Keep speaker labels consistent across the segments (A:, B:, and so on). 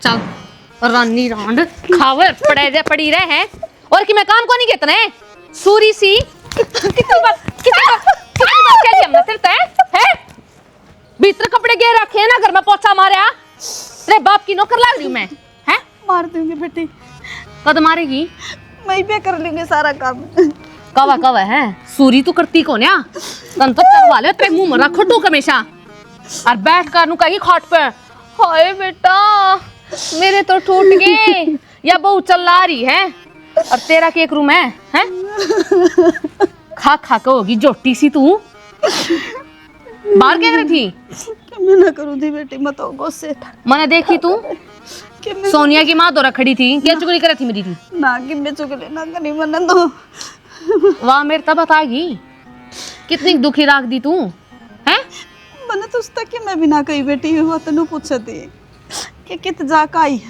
A: चल रानी रांड खावे पड़ी रहे हैं और कि मैं काम को नहीं कहता है सूरी सी कितनी बार कह लिया हमने तेरे हैं भीतर कपड़े गिर रखे हैं ना घर में पोछा मारा तेरे बाप की नौकर लाग रही हूं मैं हैं
B: मार दूंगी बेटी।
A: कद मारेगी
B: मैं पे कर लूंगी सारा काम।
A: कवा है सूरी तू करती कौन है तन तो चरवा ले तेरे मुंह में रखो टूक हमेशा और बैठ कर नु कहीं खाट पे हाय बेटा मेरे तो टूट गए या बहू चला रही है और तेरा केक रूम है हैं खा खा के होगी जोटी सी तू बाहर क्या करी थी
B: मैं ना करूं थी बेटी मत हो गुस्से
A: मैंने देखी तू सोनिया की माँ दौरा खड़ी थी क्या चुगली करे थी मेरी थी
B: ना कि मैं चुगली ना करी मन तो
A: वाह मेरे तब बताएगी कितनी दुखी राख दी तू हैं
B: मैंने तो उसतक कि मैं बिना कही बेटी हुआ तनु पूछे थी कि कित जाका आई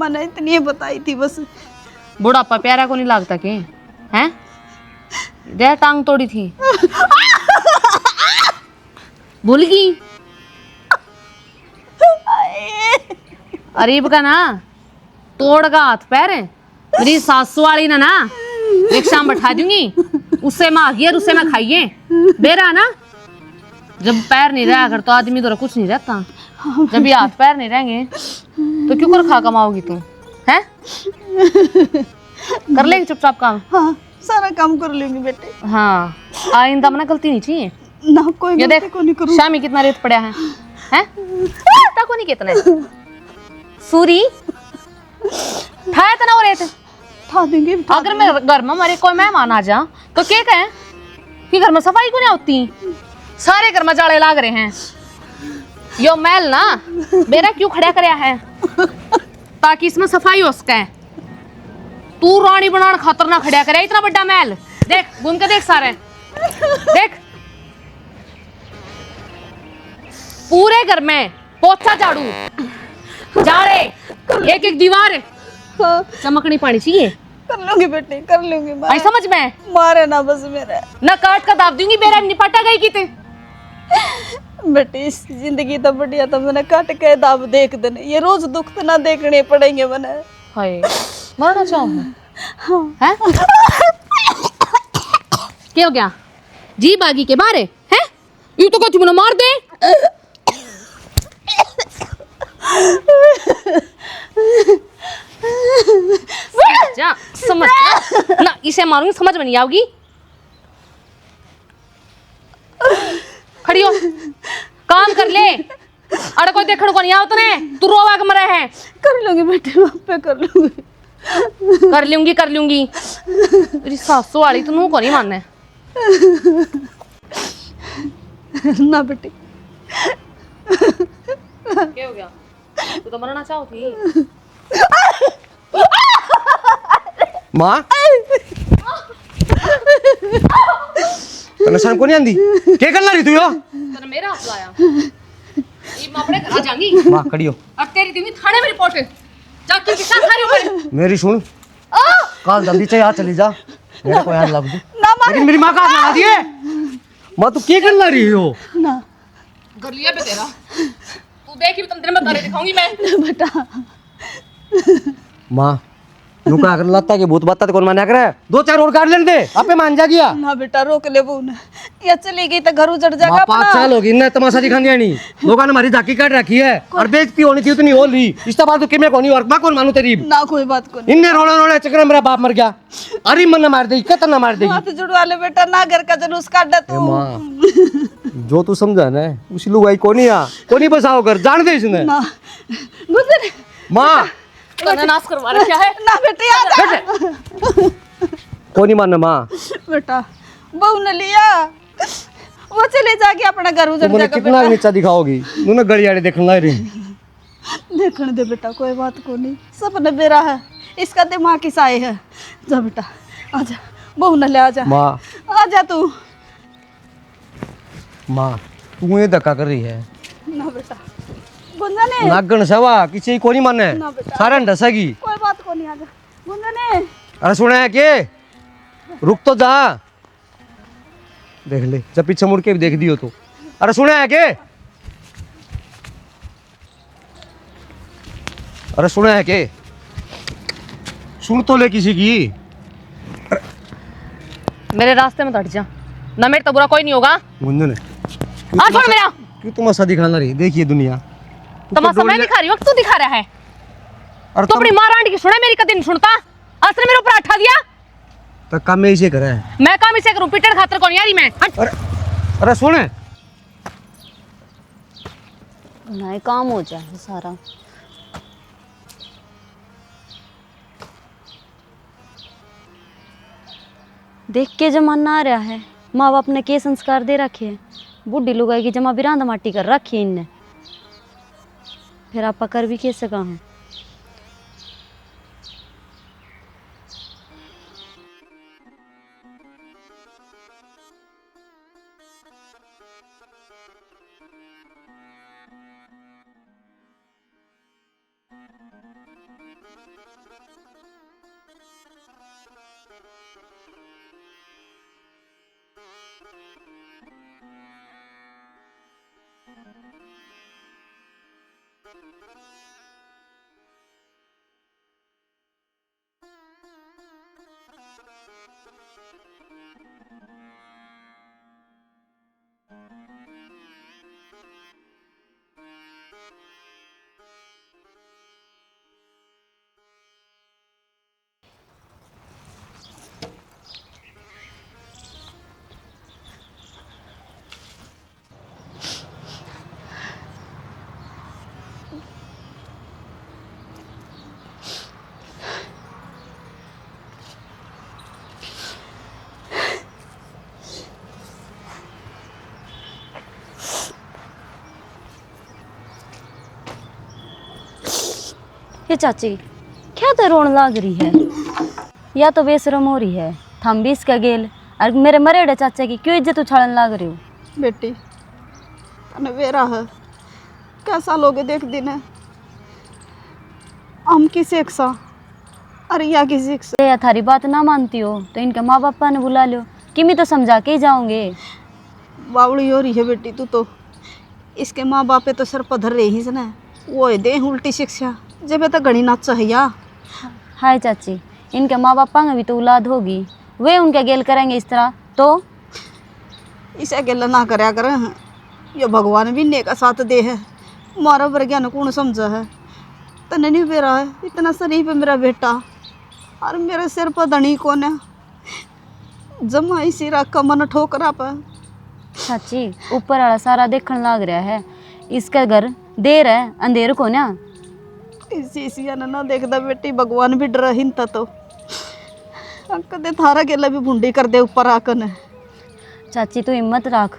B: मैंने इतनी बताई थी बस।
A: बुढ़ापा प्यारा को नहीं लगता के हैं दे टांग तोड़ी थी भूल गई अरीब का ना तोड़गा हाथ पैर मेरी सासू वाली ना रिक्शा में बैठा दूंगी उससे मैं आगी और उससे मैं खाइए दे रहा ना जब पैर नहीं रहा अगर तो आदमी तो कुछ नहीं रहता जब ये हाथ पैर नहीं रहेंगे तो क्यों कर खा कमाओगी तू हैं कर लेगी चुपचाप काम।
B: हाँ सारा काम कर लूंगी बेटे।
A: हाँ आइंदा मना गलती नहीं चाहिए
B: ना कोई गलती को नहीं करूँ।
A: शामी कितना रेत पड़ा है हैं इतना को नहीं कितना सूरी ठाया तना और रेत
B: ठा देंगे
A: अगर मैं घर में हमारे कोई मेहमान आ जा तो क्या कहें कि घर में सफाई को नहीं होती सारे घर में जाले लाग रहे हैं यो मैल ना मेरा क्यों खड़ा करया है ताकि इसमें सफाई हो सके तू रानी बनान खातर ना खड़ा करे इतना बड़ा महल देख घूम के देख सारे देख पूरे घर में पोछा झाड़ू जाड़े एक एक दीवार
B: हाँ।
A: चमकनी पानी चाहिए
B: कर लूंगी बेटे कर लूंगी।
A: आई समझ में
B: मारे ना बस मेरा
A: ना काट का दाब दूंगी बेरा निपटा गई की ते
B: बेटी इस जिंदगी तो बढ़िया तो मैंने काट के दाब देख देने ये रोज दुख तो ना देखने पड़ेंगे मैंने।
A: हाय मरना चाहूं हैं क्या हो गया जी बागी के बारे हैं यू तो कुछ मुझे मार दे समझ ना इसे मारूंगी समझ में नहीं आऊगी खड़ी हो काम कर ले अरे कोई देखने को नहीं आओ तने तू रोवा के मरे है
B: कर लूंगी बेटे वहाँ पे कर लूंगी
A: कर लूंगी तेरी सासू वाली तू नू को नहीं मानने
B: ना बेटी
A: क्या हो गया तू तो मरना चाहो थी
C: माँ तने को नहीं आंदी क्या करना रही तू यो
A: तने मेरा हाथ लाया ये मैं अपने घर आ जाऊंगी
C: माँ खड़ी हो
A: अब तेरी दूंगी थाने में रिपोर्ट जा तू कितना खा रही हो
C: मेरी सुन काल जल्दी से यहाँ चली जा मेरे को याद लग दू
B: ना मार
C: लेकिन मेरी माँ का हाथ लगा दिए माँ तू क्या करना रही हो
B: ना
A: कर लिया बे तेरा तू देखी तुम तेरे में तारे दिखाऊंगी मैं
B: बेटा
C: माँ नु का कर लगता है कि भूत बात कौन मान्या करे दो चार और गाड़ लेने दे आपे मान जा गया
B: ना बेटा रोक ले वो ना या चली गई तो घर उजड़ जाएगा
C: माँ 5 साल होगी इन्हें तमाशा दिखा दिया नहीं लोगों ने हमारी झाकी काट रखी है और बेइज्जती होनी थी उतनी हो ली इस बात तो कि मैं कौन और मैं कौन मानू तेरी
B: ना कोई बात को नहीं
C: इनने रोड़ा रोड़ा चक्कर में मेरा बाप मर गया अरे मन न मार देगी कतन न मार देगी
B: हाथ जुड़वा ले बेटा ना घर का जुलूस काट दे तू
C: माँ जो तू समझा ना उसी लुगाई कोनी बसाओ कर जान दे इसने
B: ना गुजर
C: माँ
A: तने नाश करवा रखा है
B: ना बेटे आ जा
C: कोनी मानना माँ
B: बेटा बहू ने लिया वो चले जाके अपना घर उजड़
C: तुमने
B: जाएगा
C: कितना नीचा दिखाओगी तूने गड़ियाड़े देखने लग रही
B: देखने दे बेटा कोई बात को नहीं सपने बेरा है इसका दिमाग किस आए है जा बेटा आजा बहू ने ले आजा
C: माँ
B: आजा तू
C: माँ तू ये धक्का कर रही है
B: ना बेटा गुंजा ने
C: नागण सवा किसी को नहीं माने
B: ना बेटा।
C: सारे डसेगी
B: कोई बात को नहीं आजा गुंजा ने
C: अरे सुने है के रुक तो जा देख ले जब पीछे मुड़ के भी देख दियो तो अरे सुने है के अरे सुना है के सुन तो ले किसी की।
A: मेरे रास्ते में तो हट जा, ना मेरे तो बुरा कोई नहीं होगा।
C: गुंजन
A: और छोड़ मेरा।
C: क्यों तमाशा दिखाना रही? देखिए दुनिया
A: तमाशा मैं दिखा रही हूँ, तू दिखा रहा है।
C: और
A: तू अपनी माँ रांड की सुना, मेरी कभी नहीं सुनता। असर मेरे ऊपर अठा दिया
C: तो काम में इसे करा है।
A: मैं काम इसे करूं, पिटड़ खातर कौन यारी मैं। हट।
C: अरे सुन
B: नहीं काम हो जाए सारा। देख के जमाना आ रहा है, माँ बाप ने के संस्कार दे रखे हैं। बूढ़ी लुगाई की जमा बिरांद माटी कर रखी है इनने, फिर आप कर भी कैसे कहा। ये चाची क्या तो रोन लाग रही है, या तो बेशरम हो रही है। थम भी इसका गेल और मेरे मरेड़े चाचा की क्यों इज्जत उछाड़न लाग रही हो।
D: बेटी तने वेरा है कैसा लोगे देख दिन है हम की शिक्षा अरे या की शिक्षा।
B: ये थारी बात ना मानती हो तो इनके माँ बापा ने बुला लो, किमी तो समझा के ही जाओगे।
D: बावड़ी हो रही है बेटी तू तो। इसके माँ बापे तो सर पधर रहे ही ना, वो दे उल्टी शिक्षा जब तो घड़ी नाच है या।
B: हाय चाची, इनके माँ बापा में भी तो औलाद होगी, वे उनके गेल करेंगे इस तरह तो।
D: इसे गेला ना करया कर, ये भगवान भी ने का साथ दे है। मारा वर्ज्ञान कौन समझा है, तने नहीं बेरा है इतना शरीफ है मेरा बेटा, और मेरे सिर पर धनी कौन है। जमा इसी रखा मन ठोकरा पर।
B: चाची ऊपर वाला सारा देखने लाग रहा है, इसका घर देर है अंधेर को ना।
D: इसी ना देखदा बेटी, भगवान भी डर हिंता तो कदे थारा गेला भी भुंडी कर दे ऊपर आकन।
B: चाची तू हिम्मत रख,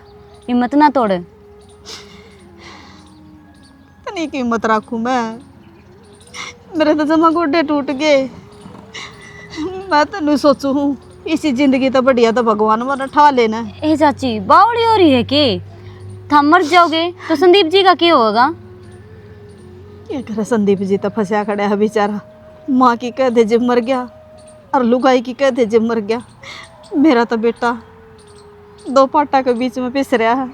B: हिम्मत ना तोड़।
D: तनी की हिम्मत रखूं मैं, मेरे तो जमा गोडे टूट गए। मैं तेन सोचू हूँ इसी जिंदगी तो बढ़िया तो भगवान मन ठा लेना।
B: ए चाची बावड़ी हो रही है कि थम मर जाओगे तो संदीप जी का क्या होगा।
D: क्या करे संदीप जी तो फंसा खड़ा है बेचारा। माँ की कह दे जब मर गया और लुगाई की कह दे जब मर गया। मेरा तो बेटा दो पाटा के बीच में पिस रहा है।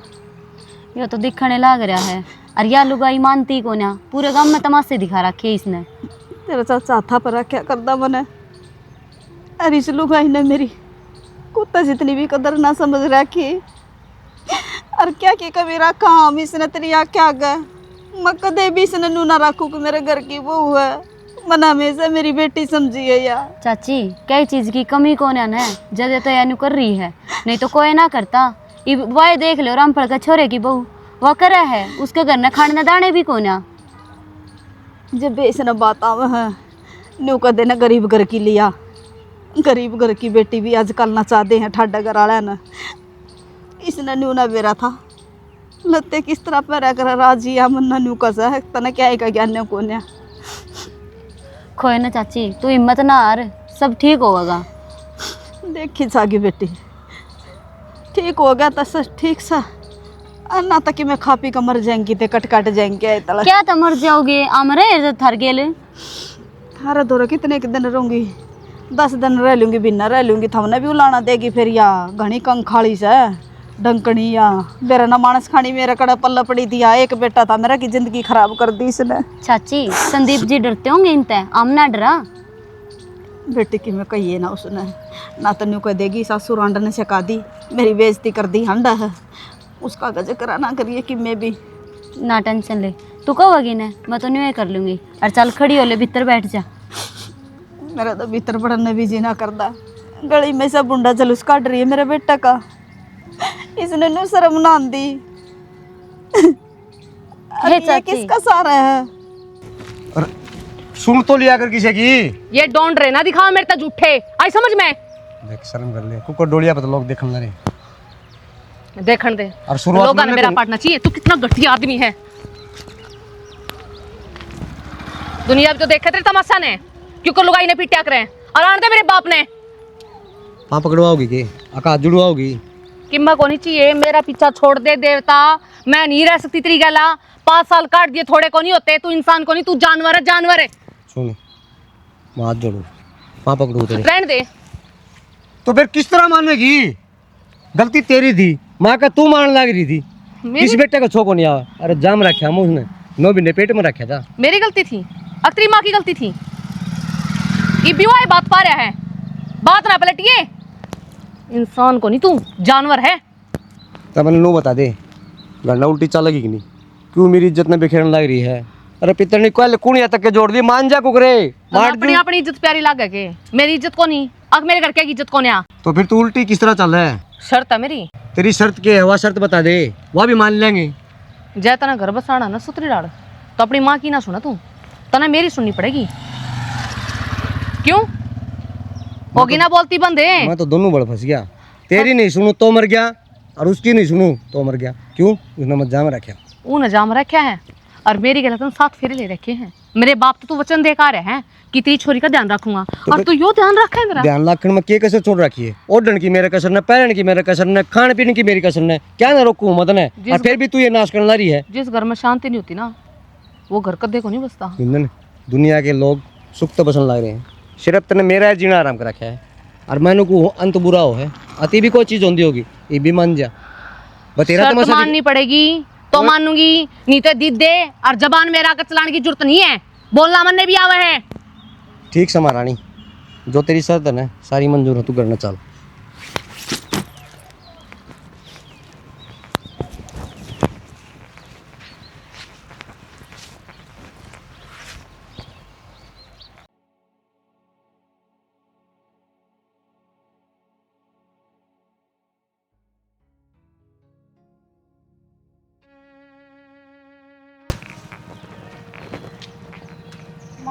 B: ये तो दिखने लाग रहा है, और या लुगाई मानती को ना, पूरे गांव में तमाशे दिखा रखे इसने।
D: तेरा चाचा था पर क्या करदा मने। अरे इस लुगाई ने मेरी कुत्ता जितनी भी कदर ना समझ रखी, और क्या की कभी रखा हम इसने तेरी क्या गए। मैं कदे भी इसने नू ना रखूँ कि मेरे घर की बहू है, मना में से मेरी बेटी समझी है यार।
B: चाची कई चीज की कमी कौन है, जदे तो यानी कर रही है, नहीं तो कोई ना करता। वह देख लो रामफल का छोरे की बहू वह करे है, उसके घर ने खाने दाने भी कोना।
D: जब इसने बात आवे है न्यू कदे ना गरीब घर की लिया। गरीब घर की बेटी भी आजकल ना चाहते हैं ठाडा घर वाला ना। इसने न्यू ना बेरा था लत्ते किस तरह पैरा कर राजी या मन्ना न्यू कसा है तना क्या है का ज्ञान को ने।
B: खोए ना चाची तू हिम्मत ना हार, सब ठीक होगा।
D: देखी जागी बेटी ठीक हो गया तो सब ठीक सा, और ना तक मैं खा पी कर मर जाएंगी ते कट कट जाएंगे।
B: क्या तो मर जाओगे आमरे थर गेल।
D: अरे दौरा कितने के दिन रहूँगी, 10 दिन रह लूँगी बिना रह लूँगी। थमने भी उलाना देगी फिर या घनी कंखाड़ी से डंकनी या मेरा ना मानस खानी मेरा कड़ा पल्ला पड़ी दिया एक बेटा था मेरा की जिंदगी खराब कर दी इसने।
B: चाची संदीप जी डरते होंगे इनते, हम ना डरा।
D: बेटी की मैं कहिए ना उसने ना तन्यू कह देगी सासू रांडा ने सिखा दी मेरी बेइज्जती कर दी हंडा है उसका गज करा ना करिए कि मैं भी
B: ना टेंशन ले, तू कहोगी ना मैं तो न्यू कर लूंगी। और चल खड़ी हो ले भीतर बैठ जा।
D: मेरा तो भीतर पड़ने भी जी ना करता गली में सब बुंडा जलूस काट रही है मेरे बेटा का इसने नु शर्म ना दी। अरे ये
B: चाची।
D: किसका सारा है?
C: अरे सुन तो लिया कर किसी की।
A: ये डोंट रहे ना दिखा मेरे तो झूठे आई समझ में।
C: देख शर्म कर ले कुकर डोलिया पे तो लोग देखने लगे।
A: देखन दे
C: और शुरुआत
A: लोगों ने
C: में
A: मेरा
C: तो-
A: पार्टनर चाहिए। तू कितना घटिया आदमी है। दुनिया भी तो देखे तेरे तमाशा ने क्योंकि लुगाई ने पीटा करे और आने मेरे बाप ने
C: पाँव पकड़वाओगी के आकाश जुड़वाओगी।
A: किम्मा को नहीं चाहिए मेरा पीछा छोड़ दे देवता। मैं नहीं रह सकती तेरी गला 5 साल काट दिए थोड़े को नहीं होते। तू इंसान को नहीं तू जानवर है जानवर है।
C: सुन मैं हाथ जोड़ू पाँव पकड़ू तेरे।
A: रहने दे
C: तो फिर किस तरह मानेगी? गलती तेरी थी माँ का तू मान लग रही थी।
A: मेरी-
C: किस बेटे का छोको नहीं आवा। अरे जाम रखा हम उसने 9 महीने पेट में रखा था।
A: मेरी गलती थी और तेरी माँ की गलती थी। ये बिवाह बात पा रहा है बात ना पलटिए। इंसान को नहीं तू जानवर है।
C: तब मैंने नो बता दे गन्ना उल्टी चल लगी कि नहीं क्यों मेरी इज्जत में बिखेरने लग रही है। अरे पितर ने कल कुड़िया तक के जोड़ दी मान जा कुकरे मार
A: अपनी अपनी इज्जत प्यारी लागे के मेरी इज्जत को नहीं अब मेरे घर की इज्जत को नहीं।
C: तो फिर तू उल्टी किस तरह चल रहा है?
A: शर्त है मेरी।
C: तेरी शर्त क्या है वह शर्त बता दे वह भी मान लेंगे।
A: जय तना घर बसाना ना सुतरी डाल तो अपनी माँ की ना सुना तू तना मेरी सुननी पड़ेगी। क्यों होगी ना बोलती बंदे।
C: मैं तो दोनों बड़ फंस गया। तेरी नहीं सुनू तो मर गया और उसकी नहीं सुनू तो मर गया। क्यों उसने मत जाम रखा।
A: ऊन जाम रखा है और मेरी गलत 7 फेरे ले रखे हैं। मेरे बाप तो तू वचन दे का रहे हैं कि तेरी छोरी का ध्यान रखूंगा और तू यो ध्यान रखा है मेरा।
C: ध्यान लाखन में के कसर छोड़ रखी है। ओढ़न की मेरे कसर ने पहनने की मेरे कसर ने खाने पीने की मेरी कसर ने क्या ना रोकू मत ने और फिर भी तू ये नाश करने रही है।
A: जिस घर में शांति नहीं होती ना वो घर कदे को नहीं बसता।
C: इंदन दुनिया के लोग सुख तो पसंद लग रहे हैं सिर्फ तने मेरा जीना आराम कर रखा है और मैंने को अंत बुरा हो है अति भी कोई चीज होती होगी ये भी मान जा बतेरा
A: शर्त माननी पड़ेगी तो मानूंगी नहीं तो दीद दे और जबान मेरा आकर चलाने की जरूरत नहीं है। बोलना मन ने भी आवे है।
C: ठीक समा रानी जो तेरी शर्त है ना सारी मंजूर है तू करना चल।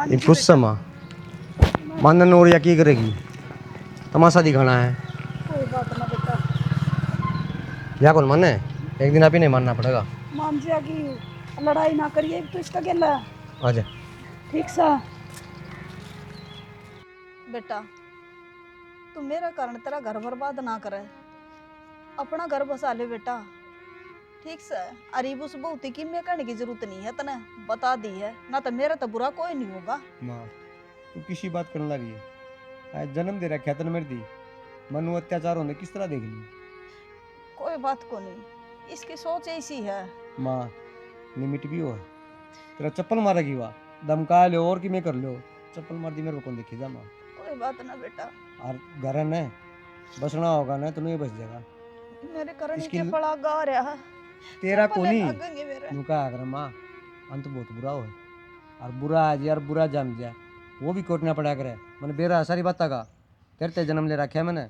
C: ये गुस्सा माँ मानन और या की करेगी तमाशा दिखाना है। या कौन मन है एक दिन आप ही नहीं मानना पड़ेगा।
D: मान जा की लड़ाई ना करिए तो इसका गेला
C: आजा
D: ठीक सा। बेटा तू मेरा कारण तेरा घर बर्बाद ना करे अपना घर बसा ले बेटा ठीक से। अरीब उस बहुती की मैं कहने की जरूरत नहीं है तने बता दी है ना तो मेरा तो बुरा कोई नहीं होगा।
C: माँ तू किसी बात करने लगी है आज जन्म दे रखा तेने मेरे दी मनु अत्याचार होने किस तरह देख ली।
D: कोई बात को नहीं इसकी सोच ऐसी है।
C: माँ लिमिट भी हो है तेरा चप्पल मारेगी वाह धमका लो और कि मैं कर लो चप्पल मार दी मेरे को कौन देखे जा माँ।
D: कोई बात ना बेटा
C: और घर है न बसना होगा ना तो नहीं बस जाएगा।
D: मेरे कारण
C: इसकी
D: के पड़ा गा रहा है
C: तेरा
D: चप्पलें
C: कोनी
D: लागेंगे मेरे।
C: नुका अगर माँ अंत बहुत बुरा हो और बुरा आज यार बुरा जाम जाए वो भी कोटना पड़ा करे मैंने बेरा सारी बात का तेरे ते जन्म ले रखा है मैंने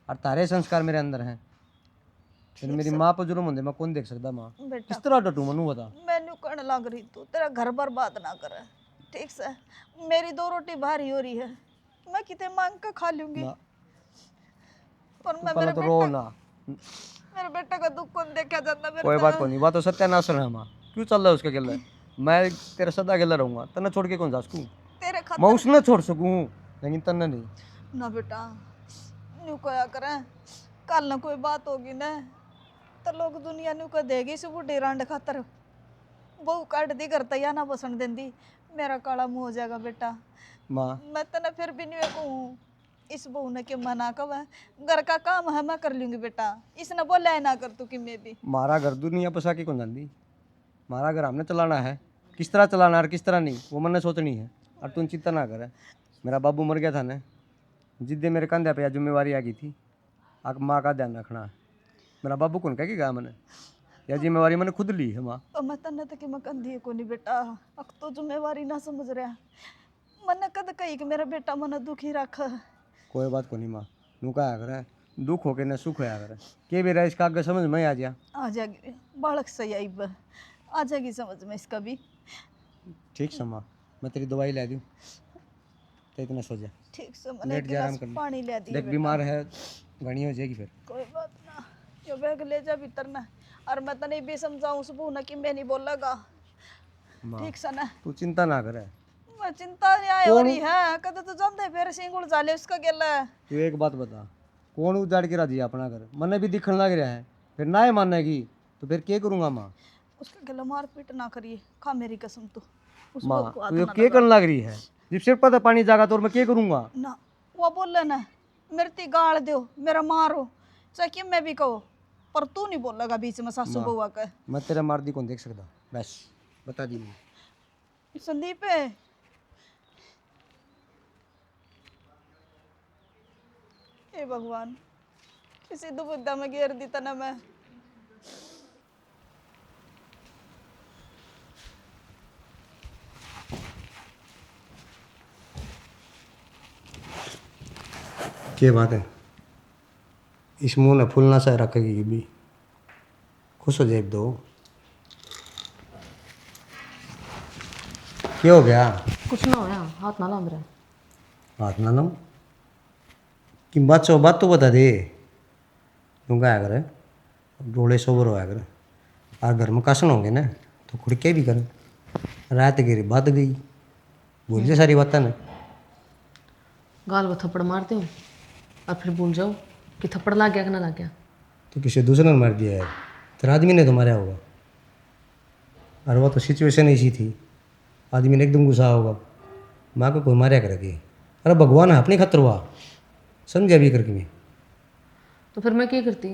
C: और तारे संस्कार मेरे अंदर हैं। फिर मेरी माँ पर जुर्म होंगे मैं कौन देख सकता माँ
D: बेटा
C: किस तरह डटू मनु बता।
D: मैनू कहने लग रही तू तेरा घर बर्बाद ना करे ठीक से। मेरी 2 रोटी भारी हो रही है मैं कितने मांग के खा लूंगी
C: माँ,
D: पर मैं
C: पहले
D: मेरे
C: तो रो
D: बेटा
C: ना
D: मेरे बेटा का दुख कौन देखा जाता मेरे
C: कोई
D: को।
C: बात को नहीं बात तो सत्यानाश है माँ क्यों चल रहा है उसके गिल्ला मैं तेरे सदा गिल्ला रहूंगा तना छोड़ के कौन जा सकूँ
D: तेरे
C: मैं
D: खातिर
C: उसने छोड़ सकूँ लेकिन तना नहीं।
D: ना बेटा न्यू कया करें कल ना कोई बात होगी ना तो लोग दुनिया न्यू को देगी इस बूढ़े रांड खातर बहु काट दी करता या ना बसन देंदी मेरा काला मुंह हो जाएगा बेटा।
C: माँ
D: मैं तना फिर भी नहीं कहूँ इस बहू ने के मना कब है, घर का काम है मैं कर लूंगी बेटा, इसने बोला है ना कर तू कि मैं भी।
C: मारा घर दुनिया पसा के कौन जाती, मारा घर हमने चलाना है, किस तरह चलाना है और किस तरह नहीं वो मैंने सोचनी है। और तुम चिंता ना कर, मेरा बाबू मर गया था ना, जिद्दे मेरे कंधे पे जिम्मेवारी आ गई थी, आग माँ का ध्यान रखना है। मेरा बाबू कौन कह के गया मैंने, यह जिम्मेवारी मैंने खुद ली है माँ।
D: मैं तन्ने तक मैं कंधी को नहीं बेटा, अब तो जिम्मेवारी ना समझ रहा, मैंने कद कही कि मेरा बेटा मन दुखी रख।
C: कोई बात को नहीं माँ, नू कहा कर दुख हो के न सुख होया कर, के बेरा इसका आगे समझ में आ जा।
D: आ जाएगी बालक सही आई आ जाएगी समझ में इसका भी।
C: ठीक से माँ, मैं तेरी दवाई ला दूँ तो इतना सो जा,
D: ठीक से मैंने
C: लेट
D: एक
C: जा आराम
D: गिलास
C: कर ले।
D: पानी ले दी
C: देख बीमार है घनी हो जाएगी फिर।
D: कोई बात ना, यो बैग ले जा भीतर ना, और मैं तने भी समझाऊं सुबह ना कि मैं नहीं बोलेगा।
C: माँ
D: ठीक से ना,
C: तू चिंता ना करे।
D: मैं चिंता नहीं आई हो रही है, कद तो जानते फिर सिंगुल जाले उसका गेला है।
C: तू एक बात बता, कौन उजाड़ के राजी है अपना घर, मने भी दिखने लग रहा है, फिर ना ही मानेगी तो फिर क्या करूँगा माँ।
D: उसका गला मार पीट ना करिए, खा मेरी कसम तू। उस
C: माँ
D: बात को
C: तू ये
D: हाथ ना
C: क्या करने लग रही है, जब सिर पर पानी जागा तो और मैं क्या करूँगा।
D: ना, वो बोले ना मेरे ती गाल दो मेरा मारो चाहे कि मैं भी कहो, पर तू नहीं बोलेगा बीच में सासू
C: माँ।
D: बउआ का।
C: मैं तेरा मार्दी कौन देख सकता, बस बता दी मुझे।
D: संदीप है, हे भगवान किसी दुविधा में घेर दी तना मैं।
C: क्या बात है, इस मुंह ने फूलना सा रखेगी भी, खुश हो जाए दो। क्या हो गया,
A: कुछ ना होया, हाथ ना ला मेरा।
C: हाथ ना लो कि बात तो बता दे, तू क्या करे डोले सोबर होया कर, और घर में कसन होंगे ना तो खुद के भी कर, रात गिरी बात गई भूल जा सारी बातें ना।
A: गाल वो थप्पड़ मारते हो और फिर भूल जाओ कि थप्पड़ लग गया कि ना लग गया।
C: तो किसी दूसरे ने मार दिया है, तेरा आदमी ने तो मारा होगा, और वो तो सिचुएशन ऐसी थी, आदमी ने एकदम गुस्सा होगा, माँ को कोई मारा करेगी। अरे भगवान है अपनी खतर हुआ, समझा भी करके मैं।
A: तो फिर मैं क्या करती,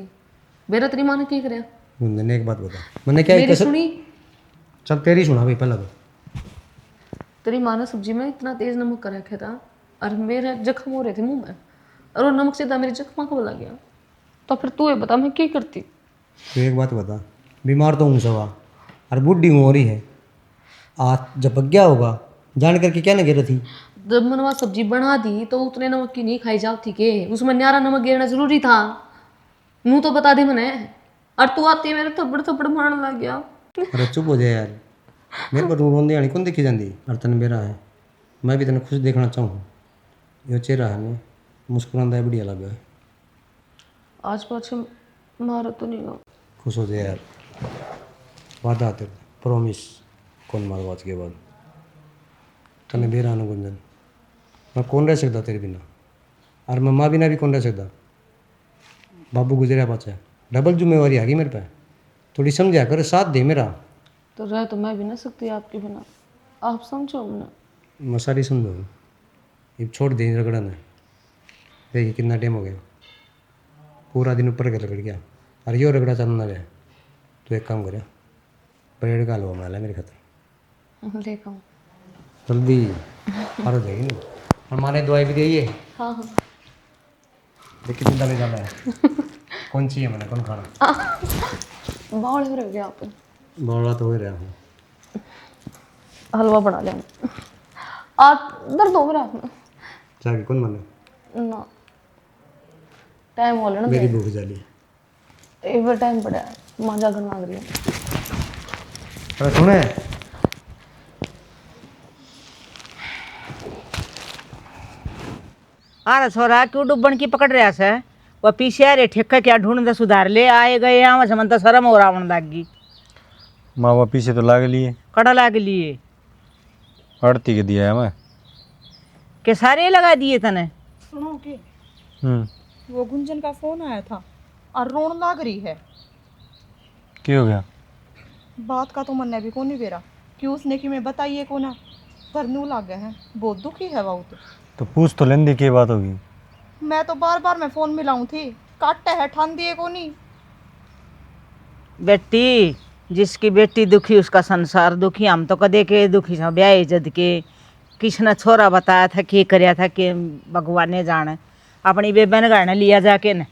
A: मेरा तेरी माँ ने क्या कराया।
C: मैंने एक बात बता, मैंने क्या
A: मेरी
C: कसर,
A: सुनी,
C: चल तेरी सुना भाई पहला तो।
A: तेरी माँ ने सब्जी में इतना तेज नमक कर रखा था और मेरे जख्म हो रहे थे मुंह में, और वो नमक सीधा मेरे जख्मा को लग गया। तो फिर तू ये बता मैं क्या करती।
C: तो एक बात बता, बीमार तो हूँ सवा और बुढ़ी हूँ हो रही है, आज जब गया होगा जान करके क्या ना गिर थी।
A: जब मैंने वहाँ सब्जी बना दी तो उतने नमक की नहीं खाई जाती के, उसमें न्यारा नमक गिरना जरूरी था। नू तो बता दे मैंने, और तू आती मेरे थप्पड़ थप्पड़ मारने लग गया।
C: अरे चुप हो जाए यार, मेरे पर रोंदे आनी कौन देखी जाती, और तन मेरा है, मैं भी तेने खुश देखना चाहूँ। यो चेहरा है ना मुस्कुरांदा है, बढ़िया लगा है।
A: आज पाछे मारा तो नहीं हो।
C: खुश हो जाए यार, वादा आते प्रॉमिस कौन मार आज के बाद तने बेरा ना गुंजन, मैं कौन रह सकता तेरे बिना, और मैं माँ बिना भी कौन रह सकता। बाबू गुजरिया पाचा डबल जिम्मेवारी आ गई मेरे पे, थोड़ी समझा कर साथ दे मेरा।
A: तो रह तो मैं भी ना सकती आपके बिना, आप समझो ना।
C: मैं सारी समझो, ये छोड़ दे रगड़ा ने, देखिए कितना टाइम हो गया, पूरा दिन ऊपर के रगड़ गया, और यो रगड़ा चलना रहा। तो एक काम करे, ब्रेड का हलवा बना ले मेरे खातर
A: लेकर आऊँ।
C: जल्दी, और हो जाएगी नहीं। और माने दवाई भी दी है,
A: हाँ हाँ
C: देख कितनी दवाई डाला है कौन सी है मैंने कौन खाना।
A: बावड़े हो रह गया आप,
C: बौला तो हो रहा हूँ,
A: हलवा बना लें आप, दर्द हो रहा है
C: जाके कौन माने,
A: ना। टाइम हो लेना
C: मेरी भूख जाली।
A: एक बार टाइम पड़ा है, मांझा घर मांग रही है।
C: अरे सुने,
E: अरे छोरा क्यों डुब्बन की पकड़ रहा से, वह पीछे आ रे ठेका क्या ढूंढते सुधार ले आए गए यहाँ समझता शर्म हो रावण लागी।
F: माँ वो पीछे तो लाग लिए,
E: कड़ा लाग लिए
F: आड़ती के दिया है मैं।
E: के सारे लगा दिए तने।
D: सुनो कि
F: हम्म,
D: वो गुंजन का फोन आया था और रोन लाग रही है।
F: क्या हो गया।
D: बात का तो मन ने भी को नहीं बेरा कि उसने कि मैं बताइए को ना, पर नू लाग गए हैं, बहुत दुखी है वो
F: तो पूछ तो लेंदी की बात होगी।
D: मैं तो बार बार मैं फोन मिलाऊं थी, काटता है ठान दिए को नहीं।
E: बेटी जिसकी बेटी दुखी उसका संसार दुखी। हम तो कदे के दुखी छ ब्याह जद के किसने छोरा बताया था कि करया था कि भगवान ने जाने। अपनी बेबे ने गाने लिया जाके न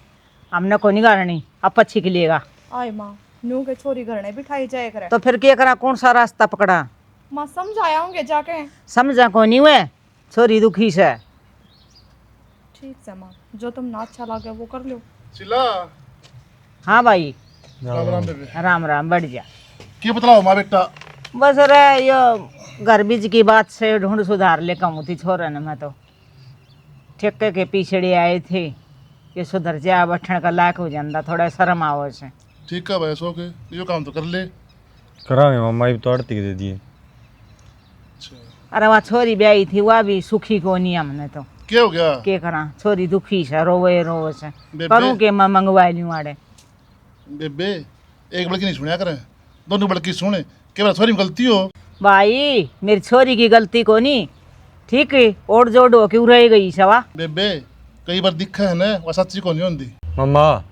E: हमने को नहीं गाड़नी अब पक्षी के लिएगा।
D: आय माँ न्यू के छोरी घर ने बिठाई जाए करे।
E: तो फिर क्या करा कौन सा रास्ता पकड़ा।
D: माँ समझाया होंगे जाके।
E: समझा को नहीं हुए छोरी दुखी से।
D: ठीक है माँ, जो तुम ना अच्छा लगे वो कर लो।
G: चिल्ला
E: हाँ भाई
G: राम राम बेबे।
E: राम राम बढ़ जा।
G: क्या बतलाओ माँ बेटा।
E: बस रे यो घर बीज की बात से ढूंढ सुधार ले कम थी छोरा ने। मैं तो ठेके के पीछे आए थे ये सुधर जा बैठने का लायक हो जाता थोड़ा शर्म आओ से।
G: ठीक है भाई सो के यो काम तो कर ले।
F: करावे मामा ये तो आड़ती के दे दिए।
E: अरे वहाँ छोरी ब्याही थी वह भी सुखी को नहीं हमने तो
G: क्या हो गया
E: के करा छोरी दुखी से रोवे रोवे से
G: बेबे?
E: करूँ के मैं मंगवा लूँ आड़े।
G: बेबे एक बड़की नहीं सुनिया करें, दोनों बड़की सुने के बार थोड़ी गलती हो।
E: भाई मेरी छोरी की गलती को नहीं ठीक है ओढ़ जोड़ हो क्यों रह गई सवा।
G: बेबे कई बार दिखा है ना वह सच्ची को नहीं होती।
F: मामा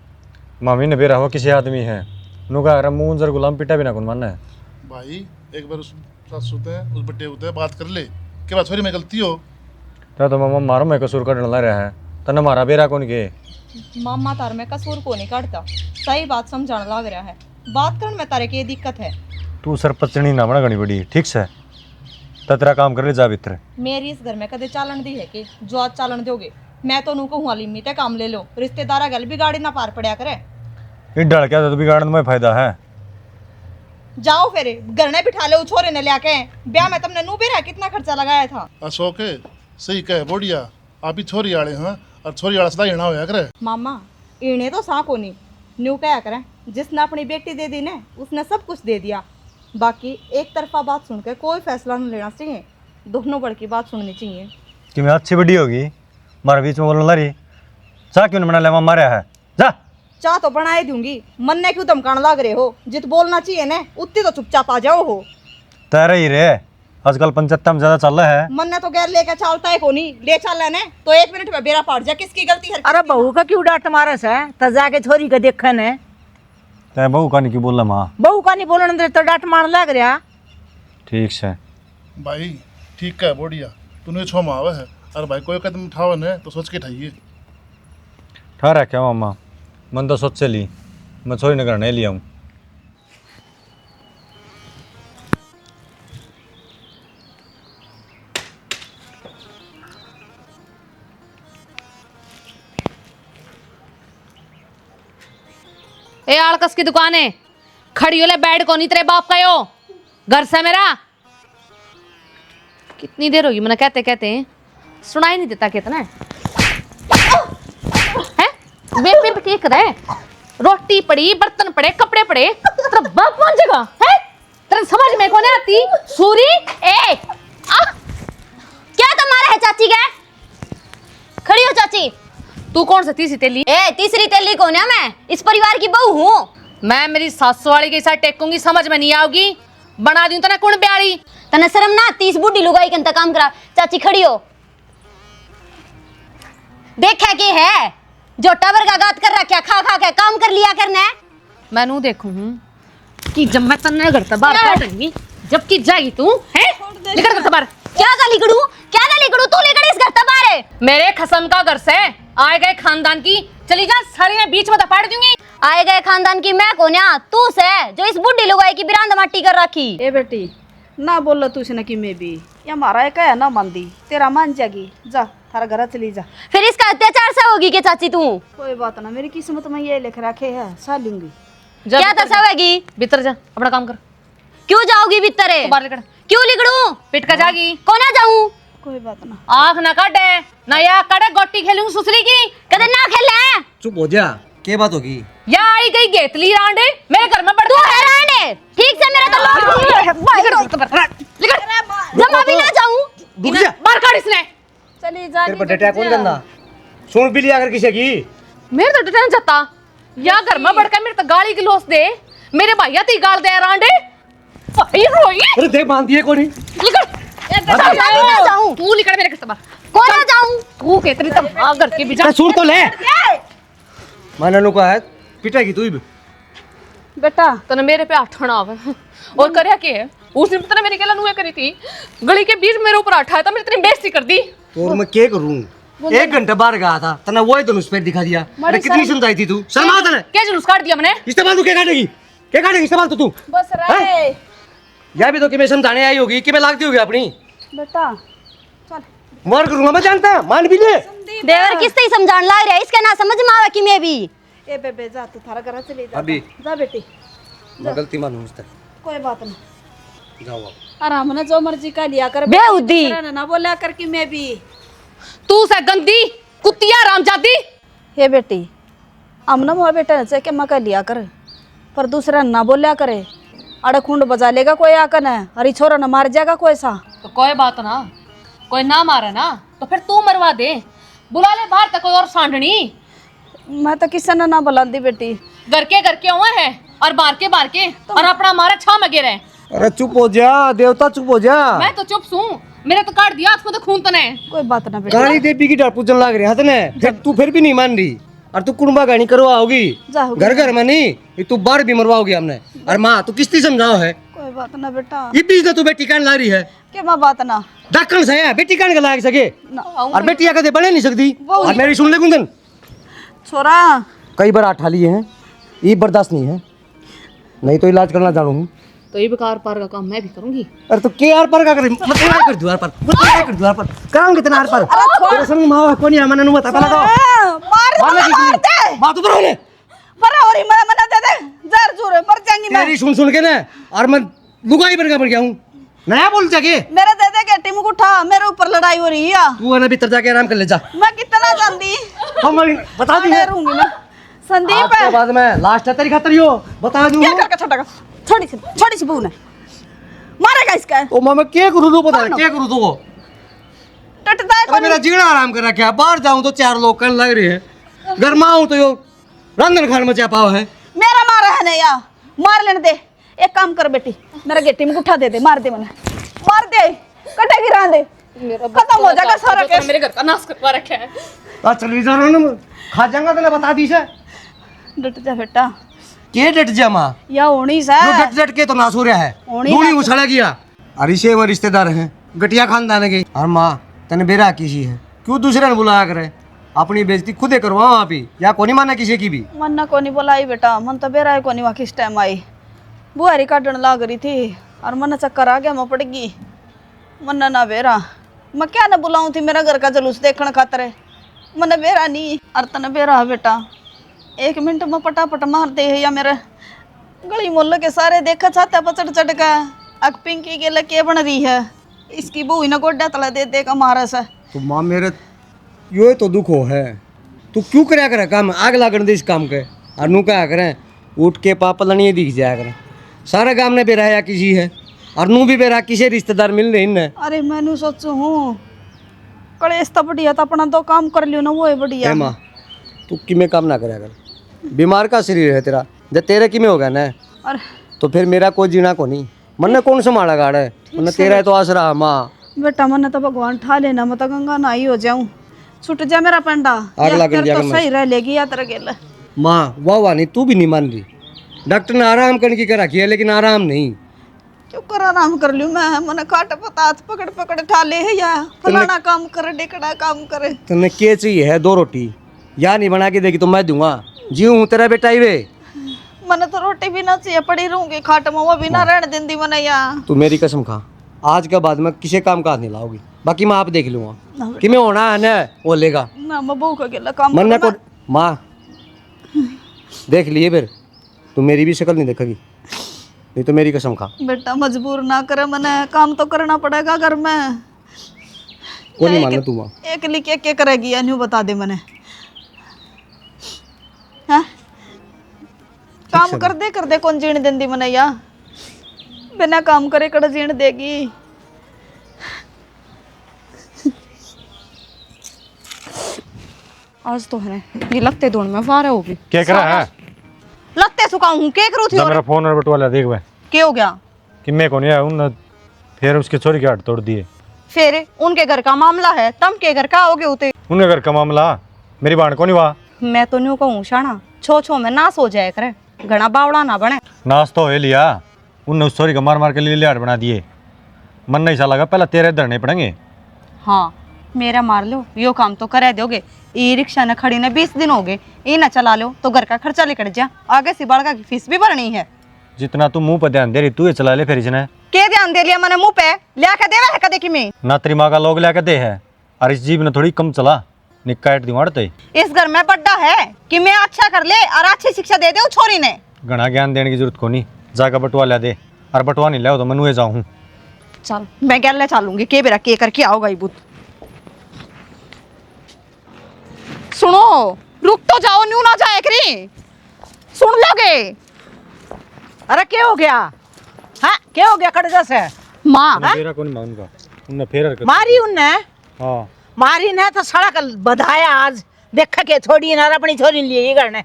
F: मामी ने बेरा हो किसी आदमी है नुका अगर मुंह जर गुलाम पिटा बिना कौन मानना है।
G: भाई एक बार उस सास होते हैं उस बड्डे होते हैं बात कर ले के बार थोड़ी में गलती हो।
F: तो मामा मारो मैं कसूर का डला रहा है तने मारा बेरा कौन के।
D: मामा तार में कसूर को नहीं काटता, सही बात समझाने लग रहा है। बात करने में तारे की दिक्कत है।
F: तू सरपंचनी ना बना गणी बड़ी ठीक से तो तेरा काम कर ले जा भीतर।
D: मेरी इस घर में कदे चालन दी है कि जो आज चालन दोगे। मैं तो नू कहूँ लिमी ते काम ले लो, रिश्तेदारा गल भी गाड़ी ना पार पड़या करे।
F: ये डर क्या तो बिगाड़ने में फायदा है।
D: जाओ फिर घर ने बिठा ले छोरे ने लिया के। ब्याह में तुमने नू भी रहा कितना खर्चा लगाया था।
G: अशोक सही कहे बोडिया आप ही छोरी आड़े हाँ और छोरी आड़ा सदा हिणा होया करे।
D: मामा इन्हें तो सा को नहीं न्यू क्या करें, जिसने अपनी बेटी दे दी ने उसने सब कुछ दे दिया। बाकी एक तरफा बात सुनकर कोई फैसला नहीं लेना चाहिए, दोनों बड़ की बात सुननी चाहिए।
F: कि मैं अच्छी बड़ी होगी मारे बीच में बोलने लगी चा क्यों नहीं बना ले मारा है जा।
D: चाह तो बनाए दूंगी, मन ने क्यों धमकाने लग रहे हो। जित बोलना चाहिए ना उतनी तो चुपचाप आ जाओ हो।
F: तेरे ही रे आजकल पंचायत में ज्यादा चल रहा है।
D: मन ने तो गैर लेके चलता है को नहीं ले चल ने तो 1 मिनट में बेरा पाट जाए। किसकी गलती है।
E: अरे बहू का क्यों डांट मारस है तो जाके छोरी का देखन है।
F: तै बहू का नहीं क्यों बोल माँ।
E: बहू का नहीं बोलने दे तो डांट मार लग रहा।
F: ठीक से
G: भाई ठीक है बोडिया तूने छो मावे है और भाई कोई कदम उठावे न तो सोच के उठाइए।
F: ठहरा क्या मामा मन तो सोच ली मैं छोरी नगर नहीं लिया हूँ।
A: ए आड़कस की दुकान है खड़ी हो ले बैठ को नहीं तेरे बाप का यो घर से मेरा। कितनी देर होगी मैंने कहते कहते सुनाई नहीं देता कितना है बेबे पे कर है। रोटी पड़ी बर्तन पड़े कपड़े पड़े तेरा बाप कौन जगह है। तेरे समझ में कौन आती सूरी ए
B: क्या तुम्हारा है चाची का? खड़ी हो चाची।
A: तू कौन सी तीसरी तेली
B: ए तीसरी तेली कौन है? मैं इस परिवार की बहू हूँ।
A: मैं मेरी सासू वाली के साथ टेकूंगी समझ में नहीं आओगी बना दूं तना कौन ब्याड़ी।
B: तना शर्म ना 30 बूढ़ी लुगाई के इंतकाम करा। चाची खड़ी हो। देखा के है जो टावर का गात कर रखा खा खा के काम कर लिया करना है।
A: मैं नू देखूं कि जब मैं तन्ने घर से बाहर काटूंगी जब की जाएगी तू हैं निकल घर से बाहर।
B: क्या गाली करूं तू लेकर इस घर से बाहर है।
A: मेरे खसम का घर से आए गए खानदान की चली जा सारी मैं बीच में दफाड़ दूंगी।
B: आए गए खानदान की मैं कौन है? तू से जो इस बुढ़ी लुगाई की बिरांद माटी कर रखी।
D: ए बेटी ना बोलो तू इसने कि मैं भी या मारा है क्या ना मान दी तेरा मान जागी। जा थारा घर चली जा।
B: फिर इसका अत्याचार सा होगी के चाची तू?
D: कोई बात ना मेरी किस्मत में ये लिख रखे है सा लूंगी।
B: क्या दशा होगी?
A: भीतर जा अपना काम कर।
B: क्यों जाओगी भीतर?
A: बाहर निकल।
B: क्यों लिगड़ू?
A: पिट का जागी
B: कौन आ जाऊं?
D: कोई बात ना
A: आँख ना काटे ना या काटे गोटी खेलूंगी सुसरी की
B: कदे ना खेले।
C: चुप हो जा क्या बात होगी।
A: या आई गई गेतली रांडे मेरे घर में बढ़
B: तू है राणे ठीक से मेरा तो जमा भी ना जाऊं।
A: बाहर काट इसने।
D: चली जा।
C: तेरे पर डटा कौन करना सुन बिल्ली अगर किसी की
A: मेरे तो डटन जाता या घर में बढ़कर मेरे तो गाली गिलोस दे मेरे भैया ती गाल दे रांडे भाई रोई।
C: अरे देख बांध दिए कोनी
A: निकल
B: जाऊं
A: तू निकल मेरे घर से बाहर।
B: कौन आ जाऊं?
A: तू केतरी तब आ करके भी जा
C: सुन तो ले माना नु का है पिटाई की तू भी
D: बेटा
A: तने मेरे पे आठना आवे और करया के है उस दिन तने मेरी गला नुए करी थी गली के बीच मेरे ऊपर आठा था मैंने इतनी बेइज्जती कर दी
C: और मैं क्या करूं 1 घंटा बाहर गया था तने वही धनुष पे दिखा दिया अरे कितनी सुनताई थी तू शर्मा तने
A: क्या जुलूस काट दिया मैंने
C: इस्तेमाल तू क्या काटेगी इस्तेमाल तो तू
D: बस रे
C: या भी तो कि मैं समझाने आई होगी कि मैं लागती होगी अपनी
D: बेटा चल
C: मार करूंगा मैं जानता है मान भी ले
B: देवर किस तरह समझान लग रहा है इसका ना समझ में आवे कि मैं भी
D: ए बेबे जा तू थारा घर चले जा
C: अभी
D: जा बेटी
C: मैं गलती मानूं मुझसे
D: कोई बात नहीं
C: जाओ आप
D: आराम ना जो मर्जी का लिया कर
B: बेहुदी
D: ना बोला कर कि मैं भी
A: तू से गंदी कुत्तिया रामजादी
D: हे बेटी अमना मोह बेटा से के मका लिया कर पर दूसरा ना बोलिया करे अड़े खूंड बजा लेगा कोई आकर न अरे छोरा न मार जाएगा कोई सा
A: तो कोई बात ना कोई ना मारे ना तो फिर तू मरवा दे बुला ले बाहर तक कोई और सांडनी
D: मैं तो किसी ने ना बुलाती बेटी
A: घर के हुए हैं और बार के और अपना मारे छा मगे रहे
C: अरे चुप हो जा देवता चुप हो जा
A: मैं तो चुप सूं मेरे तो काट दिया उसमें तो खून तने
D: कोई बात ना बेटी
C: गाड़ी देवी की डर पूजन लाग रही है फिर तू फिर भी नहीं मान रही और तू कुंबा गाड़ी करवाओगी
D: जाओगी।
C: घर में नहीं ये तू बार भी मरवाओगी हमने और माँ तू किस्ती समझाओ है
D: कोई बात ना बेटा
C: ये बीच तू बेटी कान ला रही है
D: के माँ बात ना
C: डक्कन से है बेटी कान का लाग सके
D: ना
C: और बेटिया कदे बने नहीं सकती और मेरी सुन ले कुंदन
D: छोरा
C: कई बार आठा लिए हैं ये बर्दाश्त नहीं है नहीं तो इलाज करना जानू हूँ
A: तो ये बेकार पार का काम मैं भी करूंगी
C: अरे तो के आर पर का कर मतलब कर द्वार पर मतलब कर द्वार पर काम कितना आर पर तेरे संग मां कौन है मने नु बता पहला तो
D: मार दे
C: बात ऊपर होने
D: पर और मैं मना दे दे जर जोर मर जाएंगी मैं
C: तेरी सुन के ना और मैं लुगाई बन गया हूं नया बोल जाके
D: मेरे दे दे के टीम उठा मेरे ऊपर लड़ाई हो रही है
C: तू है ना भीतर जाके आराम कर ले जा
D: मैं कितना जानती
C: हम बता दी
D: रहूंगी मैं संदीप
C: आज के बाद में लास्ट है तेरी खातिर यो बता दूं
D: क्या करके छोटा छोटी सी बहू ने मारेगा इसका
C: ओ मां मैं क्या करूं तू बता क्या करूं तू
D: टटता है
C: अरे मेरा जीना आराम कर रखा है बाहर जाऊं तो 4 लोग कन लग रहे हैं घर में आऊं तो यो रंधन घर में चापाव है
D: मेरा मारा है ना या मार लेने दे एक काम कर बेटी मेरा गेटी में उठा दे मार दे मने मार दे कटे गिरा दे खत्म हो जाएगा सारा केस
A: मेरे घर का नाश करवा रखा है
C: आ चल जा रहा ना खा जाऊंगा तो बता दी से
D: डट जा बेटा
C: के डट जा मां
D: या होनी सा
C: जो डट डट के तो नाश हो रहा है
D: होनी
C: दूनी उछला गया अरिशे वो रिश्तेदार हैं गटिया खानदान के और माँ तने बेरा किसी है क्यों दूसरे ने बुलाया करे अपनी बेइज्जती खुद ही करवाओ आप ही या कोनी माना किसी की भी
D: मन ना कोनी बोलाई बेटा मन तो बेरा कोनी वहाँ किस टाइम आई बुआरी काटने लाग रही थी और मन चक्कर आ गया मैं पड़ गई मन ना बेरा मैं क्या ना बुलाऊं थी मेरा घर का जुलूस देखने खातर मन बेरा नहीं और तने बेरा बेटा 1 मिनट में पटापट मार दे है या मेरे गली मोहल्ले के सारे देखा चाहता पचड़ चढ़ का अक पिंकी के लके बन रही है इसकी बहू ना गोड्डा तला दे का मारा सा
C: तो माँ मेरे यो तो दुख हो है तू क्यों कराया करे काम आग लागन दे इस काम के और नू क्या करें उठ के पापा लनिए दिख जाया करें सारा गांव ने बेराया किसी है और नू भी बेरा किसी रिश्तेदार मिल रहे हैं
D: अरे मैंने सोचू हूँ कलेश तो बढ़िया तो अपना तो काम कर लियो ना वो है बढ़िया
C: माँ तू किमें काम ना कराया कर बीमार का शरीर है तेरा जब तेरे किमें होगा ना
D: और
C: तो फिर मेरा कोई जीना को नहीं मन ने कौन संभाला गाड़ है मन तेरा है तो आसरा माँ
D: बेटा मन तो भगवान ठा लेना मैं तो गंगा नहाई हो जाऊं छूट जा मेरा पंडा
C: आग
D: या
C: लागन
D: फिर
C: जाकर
D: तो सही रह लेगी या तेरा गेल
C: माँ वाह नहीं तू भी नहीं मान रही डॉक्टर ने आराम करने की रखी है लेकिन आराम नहीं
D: क्यों कर आराम कर लियो मैं मन काट पता हाथ पकड़ पकड़ ठा ले है या फलाना काम करे डेकड़ा काम करे
C: तुम्हें क्या चाहिए है 2 रोटी या नहीं बना के देगी तो मैं दूंगा जी हूँ तेरा बेटा ही वे
D: मन तो रोटी भी ना चाहिए पड़ी रहूंगी खाट में वो भी ना रहने देंदी मन या
C: तू मेरी कसम खा आज के बाद में किसी काम का हाथ नहीं लाओगी बाकी मैं आप देख लूंगा कि मैं होना है ना वो लेगा
D: ना मैं बहू का गेला काम
C: मन
D: कर
C: को माँ देख लिए फिर तू मेरी भी शक्ल नहीं देखेगी नहीं तो मेरी कसम खा
D: बेटा मजबूर ना करे मने काम तो करना पड़ेगा घर में
C: को नहीं मानना तू माँ
D: एक लिखे के करेगी या न्यू बता दे मने हाँ काम कर दे कौन जीण देंदी मने या बिना काम करे कड़ जीण देगी आज तो है ये लगते धोन में फारे होगी
F: क्या करा है
D: लगते सुखाऊं हूं के करू थी
F: मेरा फोन और बटवा ले देख वे
D: के हो गया
F: कि मैं कौन है उन फिर उसके छोरी के हाथ तोड़ दिए
D: फिर उनके घर का मामला है, तम के घर का आओगे उते।
F: उनके घर का मामला मेरी बाण को नहीं हुआ।
D: मैं तो न्यू कहूँ शाना, छो छो में नाश हो जाए करे, घना बावड़ा ना बने।
F: नाश तो हो लिया, उनने उस सॉरी का मार मार के लिए लिहाड़ बना दिए। मन नहीं सा लगा पहले तेरे धरने पड़ेंगे।
D: हाँ मेरा मार लो, यो काम तो करा दोगे। ई रिक्शा न खड़ी ने 20 दिन हो गए, ई न चला लो तो घर का खर्चा लेकर जा, आगे से बड़का की फीस भी भरनी है।
F: जितना तू मुंह पर ध्यान दे रही तू ये चला ले फिर इसने।
D: के ध्यान दे लिया मैंने मुंह पे लिया के देवा है कदे की में।
F: ना तेरी माँ का लोग लिया के दे है, और इस जीव ने थोड़ी कम चला निकाट दिवाड़ते।
D: इस घर में बड्डा है कि मैं अच्छा कर ले और अच्छी शिक्षा दे दे उस छोरी ने।
F: घना ज्ञान देने की जरूरत को नहीं, जाकर बटुआ ला दे, और बटुआ नहीं लाओ तो मनुए जाऊँ।
D: चल मैं गैल चलूंगी, के बेरा के करके आओगा ये बुत। सुनो रुक तो जाओ, न्यू ना जाए करी, सुन लोगे।
E: अरे क्या हो गया? हाँ क्या हो गया कड़जा से?
D: माँ
F: मेरा कौन मान का उनने फिर हरकत
E: मारी उनने?
F: हाँ
E: मारी ने तो सड़क बधाया आज, देख के छोड़ी ना अपनी छोरी लिए ये करने,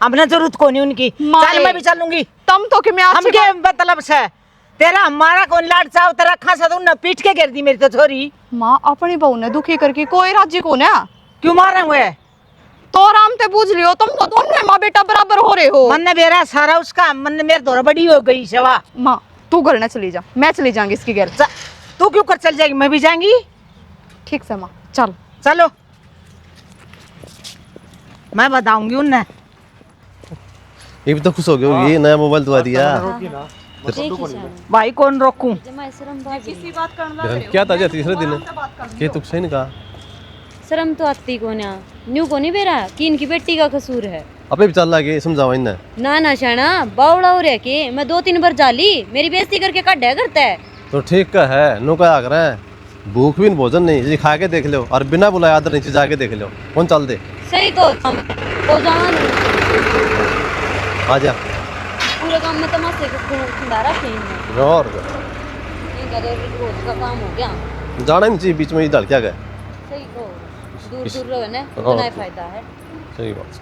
E: हमने जरूरत को नहीं उनकी। चल मैं भी चलूंगी।
D: तुम तो कि मैं
E: हम के मतलब से तेरा हमारा कौन लाड चाव तेरा खासा तो उन्हें पीट के गिर दी मेरी तो छोरी।
D: माँ अपनी बहू ने दुखी करके कोई राज्य को ना
E: क्यों मारे हुए?
D: तो आराम से पूछ लियो, तुम तो दोनों माँ बेटा बराबर हो रहे हो।
E: मन ने मेरा सारा उसका मन ने मेरे दौरा बड़ी हो गई सेवा।
D: माँ तू घर न चली जा, मैं चली जाऊंगी इसकी घर।
E: तू क्यों कर चल जाएगी? मैं भी जाएंगी।
D: ठीक से माँ चल।
E: चलो मैं बताऊंगी उन्हें।
H: ये भी तो खुश हो गए होगी, नया मोबाइल दुआ दिया।
E: भाई कौन रोकूं?
H: क्या ताजा तीसरे दिन के तुक सही नहीं कहा।
B: शर्म तो आती को ना, न्यू को नहीं बेरा कि इनकी बेटी का कसूर है।
H: अबे भी चल लगे समझाओ इन्हें।
B: ना शाना बावड़ा हो रहा के, मैं 2-3 बार जाली, मेरी बेइज्जती करके काढ़ा करता है।
H: तो ठीक का है, नो का आकर है भूख भी भोजन नहीं, ये खा के देख लो, और बिना बुलाए आदर नीचे जाके देख लो, कौन चल दे।
B: सही को हम हो जान
H: आ जा
B: पूरे काम में तमाशे को खंडारा खेलना
H: और
B: इनका तो रोज का काम हो गया।
H: जाना ही नहीं चाहिए बीच में, ये डाल क्या गए।
B: सही को दूर रहो ना, उतना ही फायदा है।
H: सही बात।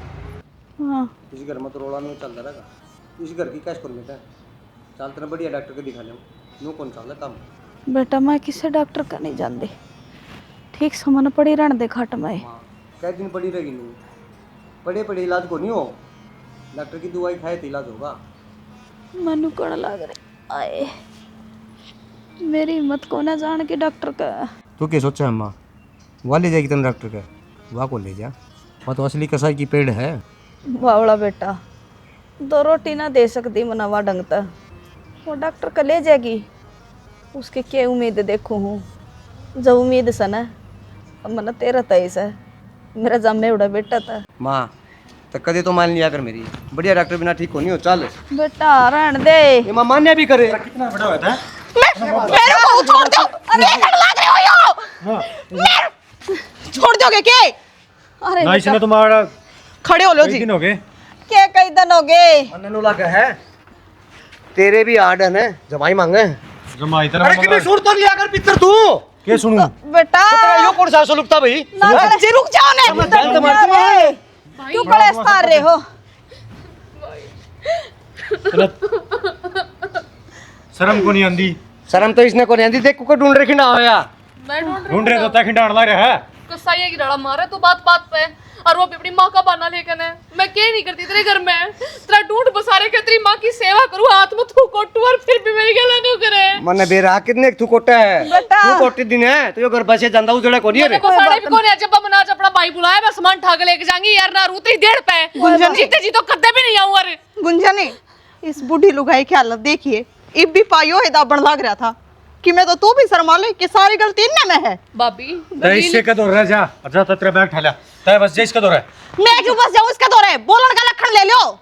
C: इस घर में तो रोड़ा नहीं चल रहा, इस घर की कैश कर लेता है। चल तेरा बढ़िया डॉक्टर को दिखा ले, नो कौन चल रहा काम।
D: बेटा मैं किसी डॉक्टर का नहीं जानती, ठीक समन पड़ी रहने दे खाट में।
C: कै दिन पड़ी रहेगी नहीं, पड़े पड़े इलाज को नहीं हो, डॉक्टर की दवाई खाए तो इलाज होगा।
D: मनु कण लग रही आए, मेरी हिम्मत को ना जान के डॉक्टर का।
C: तू क्या सोचा है अम्मा, वहाँ ले जाएगी तेन डॉक्टर का, वहाँ को ले जा, वहाँ तो असली कसाई की पेड़ है।
D: बावड़ा बेटा 2 रोटी ना दे सकती मनावा ढंगता, वो डॉक्टर का ले जाएगी, उसके क्या उम्मीद देखो हूँ। जब उम्मीद सा ना अब मना तेरा तेईस है, मेरा जम्मे उड़ा बेटा था।
C: माँ तो कदे तो मान लिया कर मेरी, बढ़िया डॉक्टर बिना ठीक होनी हो। चल
D: बेटा रहन दे,
C: ये माँ मान्य भी करे।
F: कितना बड़ा हुआ था।
D: मेरे को छोड़ दो, अरे ये लग रहे हो यो, छोड़ दोगे के? अरे
F: ना इसने तुम्हारा
D: खड़े हो लो
F: कई
D: जी।
F: दिन हो गए।
D: क्या कई दिन हो गए?
C: मन लगा है तेरे भी आर्डन है, जमाई मांगे।
F: जमाई तेरा
C: अरे कि सुन तो लिया कर पितर तू।
F: क्या सुनूं?
D: बेटा
C: यो कौन सा सुलगता भाई?
D: ना जी रुक जाओ ने, क्यों कलेश कर रहे हो?
F: शर्म को नहीं आंदी।
C: शर्म तो इसने को नहीं आती, देख कुकर ढूंढ रखी ना होया।
A: मैं ढूंढ रही
F: ढूंढ रहे तो तक डांड लग रहा है।
A: कसाई की डड़ा मारे तो बात बात पे, और वो भी अपनी माँ का बहाना लेकर है। मैं क्या नहीं करती तेरे घर में, तेरा ढूंढ बसारे के तेरी माँ की सेवा करूँ, हाथ में थू कोटू और फिर भी मेरी गला नहीं करे।
C: मन बेरा कितने तू कोटा है,
D: बेटा।
C: तू कोटी दिन है तो यो घर बसे ਜਾਂਦਾ उजड़ा को नहीं रे।
A: बसारे भी कौन है, जब मैं आज अपना भाई बुलाया मैं सामान ठाक लेके जाऊंगी यार, ना रूते ही 1.5 पे जीते जी तो कदे भी नहीं आऊं। अरे
D: गुंजनी इस बूढ़ी लुगाई की हालत देखिए, इब भी पायो है दाबण लग रहा था कि मैं तो तू भी शर्मा ले कि सारी गलती इन्ने में है।
A: भाभी
F: तय इससे का दौर है, जा अच्छा तेरा बैग ठहला तय बस जैस का दौर है।
D: मैं क्यों बस जाऊं, इसका दौर है, बोलन का लक्षण ले लो।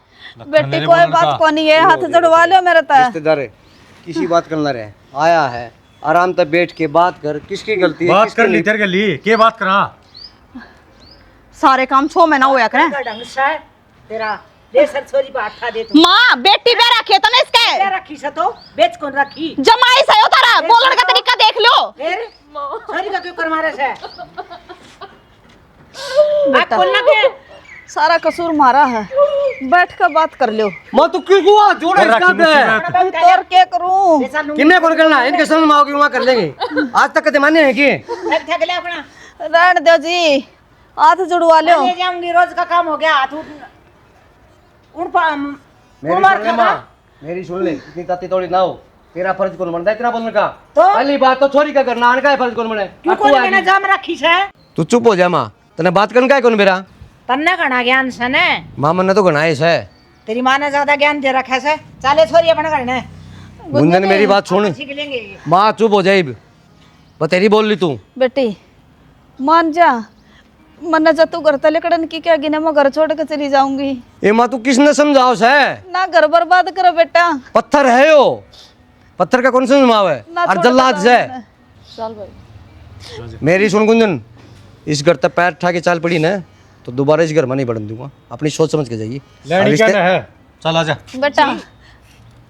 D: बेटी कोई बात को नहीं है, हाथ जड़वा लो मेरा ता।
C: रिश्तेदार है, किसी बात करना रहे, आया है आराम से बैठ के बात कर, किसकी गलती है
F: बात कर ली तेरे के लिए के बात करा।
D: सारे काम 6 महीना होया करे।
E: ढंग से तेरा दे सर छोरी पे आठा दे तू।
D: मां बेटी बे रखे तो नहीं इसके,
E: क्या रखी से तो बेच कौन रखी?
D: जमाई से हो तारा, बोलन का तरीका देख लो।
E: फिर छोरी का क्यों कर मारे से? आ कौन ना के
D: सारा कसूर मारा है, बैठ कर बात कर लो।
C: माँ तू क्यों हुआ जोड़ा इसका पे
D: तोर क्या करूं?
C: किन्ने कौन करना है? इनके समझ में आओगे वहाँ कर लेंगे। आज तक कदे मान्य है कि
E: थक ले अपना
D: रहने दो जी, हाथ जुड़वा लो।
E: ले जाऊंगी, रोज का काम हो गया। हाथ उड़
C: मेरी सुन ले, इतनी ताती तोड़ी ना हो। तेरा फर्ज कौन बनता है इतना बोलने का?
E: तो?
C: पहली बात तो छोरी का करना, आने का है फर्ज कौन बने?
E: क्यों कौन मैंने जाम रखी है?
C: तू चुप हो जा माँ, तने बात करने का है कौन मेरा?
E: तन्ने घना ज्ञान से ने
C: माँ मन ने तो गनाए है।
E: तेरी माँ ने ज्यादा ज्ञान दे रखा है। चाले छोरी अपने घर ने
C: गुंजन मेरी बात सुन।
E: सीख लेंगे ये।
C: माँ चुप हो जाए, बतेरी बोल ली तू।
D: बेटी मान जा, मन्ना जा तू घर तले कड़न की क्या गिने, मैं घर छोड़ के चली जाऊंगी।
C: ए माँ तू किसने समझाओ है?
D: ना घर बर्बाद करो बेटा।
C: पत्थर है यो, पत्थर का कौन सा जमाव है?
D: ना
C: और
D: छोड़
C: जल्लाद
D: के
C: से
D: जाऊंगी। चल भाई
C: मेरी सुन गुंजन, इस घर तक पैर उठा के चाल पड़ी ना तो दोबारा इस घर में नहीं बढ़न दूंगा। अपनी सोच समझ के जाइए।
F: लड़ी क्या है? चल आजा
D: बेटा।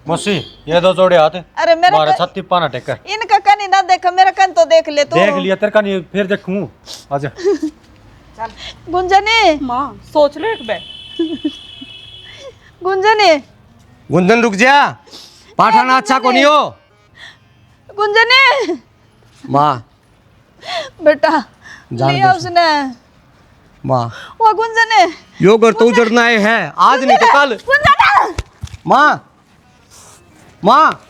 F: मौसी, ये दो जोड़े हाथ
D: अरे मेरा
F: मारा छत्ती पाना टेकर।
D: इनका कनी ना देख, मेरा कन तो देख ले तू।
F: देख लिया तेरे का नहीं, फिर देखूं। आजा
D: गुंजनी
A: माँ सोच लो एक बार।
D: गुंजनी
C: गुंजन रुक जा, पाठाना अच्छा को नहीं हो।
D: गुंजनी
C: माँ
D: बेटा
C: जान
D: लिया
C: दे।
D: उसने।
C: माँ
D: वो गुंजनी
C: यो घर तो उजड़ना है, आज नहीं तो कल। माँ माँ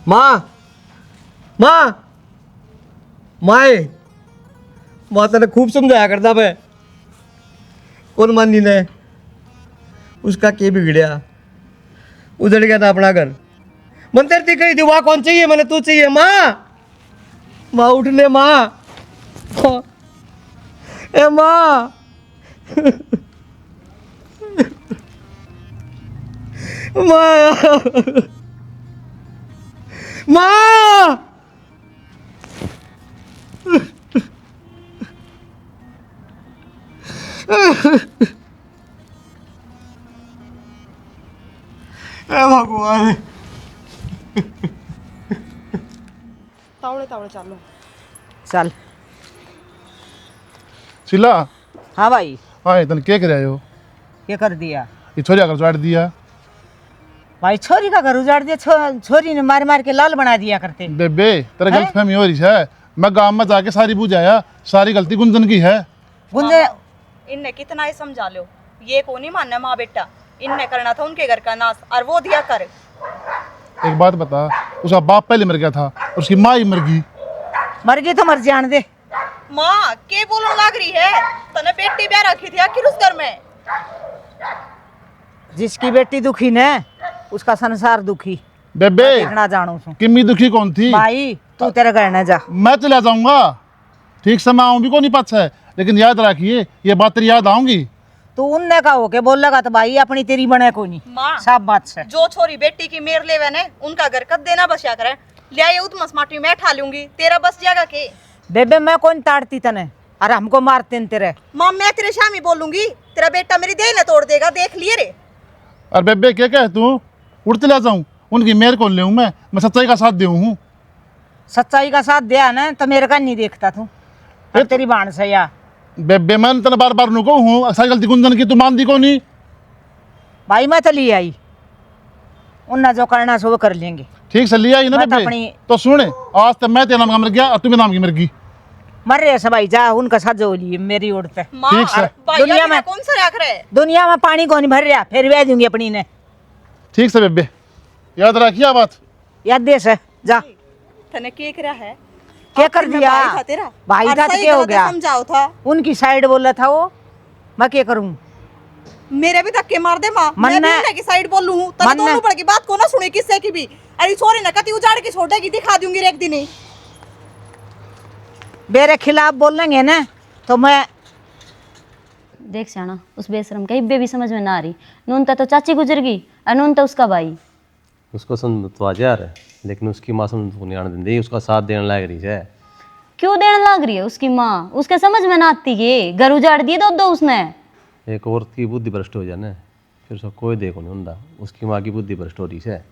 C: माँ माँ माए माँ तेने खूब समझाया करता मैं, कौन मानी ने? उसका के बिगड़िया, उजड़ गया था अपना घर। मन तेरे थी कही थी वहाँ कौन चाहिए, मैंने तू चाहिए। माँ माँ उठने माँ, ए माँ माँ माँ ए भगवान
E: चल
G: सिला
E: हाँ भाई,
G: हाँ तने क्या कर हो?
E: क्या कर दिया
G: ये छोरी आकर चाट दिया।
E: भाई? छोरी का घर उजाड़ दिया। छोरी ने मार मार के लाल बना दिया करते।
G: बेबे तेरा गलतफहमी हो रही है। मैं गांव में जाके सारी बुझाया, सारी गलती गुंजन की है।
E: गुंजे
I: इनने कितना ही समझा लो, ये को नहीं मानना माँ बेटा। इनने करना था उनके घर का नाश और वो दिया कर।
G: एक बात बता, उसका बाप पहले मर गया था और उसकी माँ ही मर गई।
E: मर गई तो मर जान दे।
I: माँ के बोलने लग रही है? तने बेटी ब्याह रखी थी आखिर उस घर में।
E: जिसकी बेटी दुखी ने उसका संसार दुखी।
G: बेबे
E: देखना जानू सु
G: किम्मी दुखी कौन थी?
E: भाई तू तेरे घर न जा।
G: मैं चला जाऊंगा, ठीक समय आऊं भी को नहीं पास है, लेकिन याद रखिए ये बात तेरी याद आऊंगी।
E: तू उनने का होके बोल लगा तो भाई अपनी तेरी बने को नहीं।
I: माँ
E: सब बात से
I: जो छोरी बेटी की मेर लेवे ने उनका घर कद देना बचा करे। ले आए उतमस माटी मैं ठा लूंगी, तेरा बस जाएगा के?
E: बेबे मैं कौन ताड़ती तने, अरे हमको मारते न तेरे।
I: माँ मैं तेरे शामी बोलूंगी, तेरा बेटा मेरी देह न तोड़ देगा, देख लिए रे।
G: और बेबे क्या कह तू? उड़ते ले जाऊं, उनकी मेर कौन ले मैं सच्चाई का साथ दे हूँ।
E: सच्चाई का साथ दिया ना तो मेरे का नहीं देखता तू। अब तेरी बाण से या
G: बेबे मैं तेने बार बार नुको हूँ, सारी गलती गुंजन की, तू मान दी को नहीं।
E: भाई मैं चली आई, उन्ना जो करना सो वो कर लेंगे।
G: ठीक से लिया ही ना
E: मैं तो
G: बेबे।
E: अपनी-
G: तो सुने, आज तक मैं तेरे नाम का मर गया और तू मेरे नाम की मर गई।
E: मर रहे सब भाई, जा उनका साथ जो लिए मेरी ओर पे।
I: माँ
G: ठीक से।
E: दुनिया में-
I: कौन सा रख रहे?
E: दुनिया में पानी को नहीं भर रहा, फिर वे दूंगी अपनी ने।
G: ठीक से बेबे, याद रखिए बात।
E: याद दे से जा।
I: तने के करा है?
E: क्या कर
I: आखिर में
E: दिया?
I: भाई था तेरा।
E: भाई
I: और
E: था तो
I: सही
E: क्या हो
I: गलत
E: गया?
I: समझाओ था।
E: उनकी साइड बोला था वो, मैं क्या करूं?
I: मेरे भी धक्के मार दे माँ। मैं भी
E: मन्ना-
I: उन्हीं की साइड बोलूं हूँ। तने
E: मन्ना-
I: दोनों बड़ की बात को ना सुनी किससे की भी। अरे छोरी न कती उजाड़ के छोड़ेगी, दिखा दूंगी रे एक दिन ही।
E: मेरे खिलाफ बोलेंगे ना तो मैं
B: देख शाना, उस बेशरम का इब्बे भी समझ में ना आ रही। नूनता तो चाची गुजर गई और नूनता उसका भाई।
H: उसको समझ तो आ जा रहा है, लेकिन उसकी माँ समझ को नहीं आने देती, उसका साथ देने लग रही है।
B: क्यों देने लग रही है उसकी माँ? उसके समझ में ना आती के घर उजाड़ दिए दो उसने।
H: एक औरत की बुद्धि भ्रष्ट हो जाए ना, फिर उसका कोई देखो नहीं होता। उसकी माँ की बुद्धि भ्रष्ट हो रही है।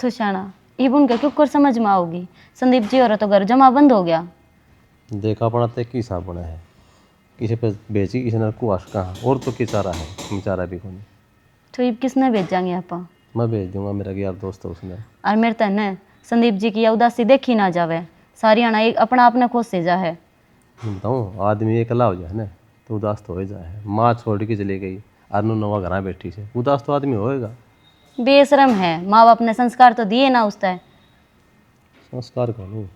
B: तो शाना इब उनका क्यों कर समझ में आओगी? संदीप जी और तो घर जमा बंद हो गया।
H: देखा पड़ा तो एक ही हिसाब बना है, किसी पर बेची किसी ने कुआश कहाँ और तो क्या चारा है, बेचारा भी कोनी।
B: तो ये किसने भेजांगे आपा?
H: मैं भेज दूंगा, मेरा यार दोस्त है उसने।
B: और मेरे तन है संदीप जी की उदासी देखी ना जावे, सारी आना एक अपना अपने खुद से जा है।
H: बताऊँ आदमी अकेला हो जाए ना तो उदास तो हो जाए। माँ छोड़ के चली गई और नु नवा घर बैठी से, उदास तो आदमी होएगा।
B: बेशरम है, माँ बाप ने संस्कार तो दिए ना उसका।
H: संस्कार को नहीं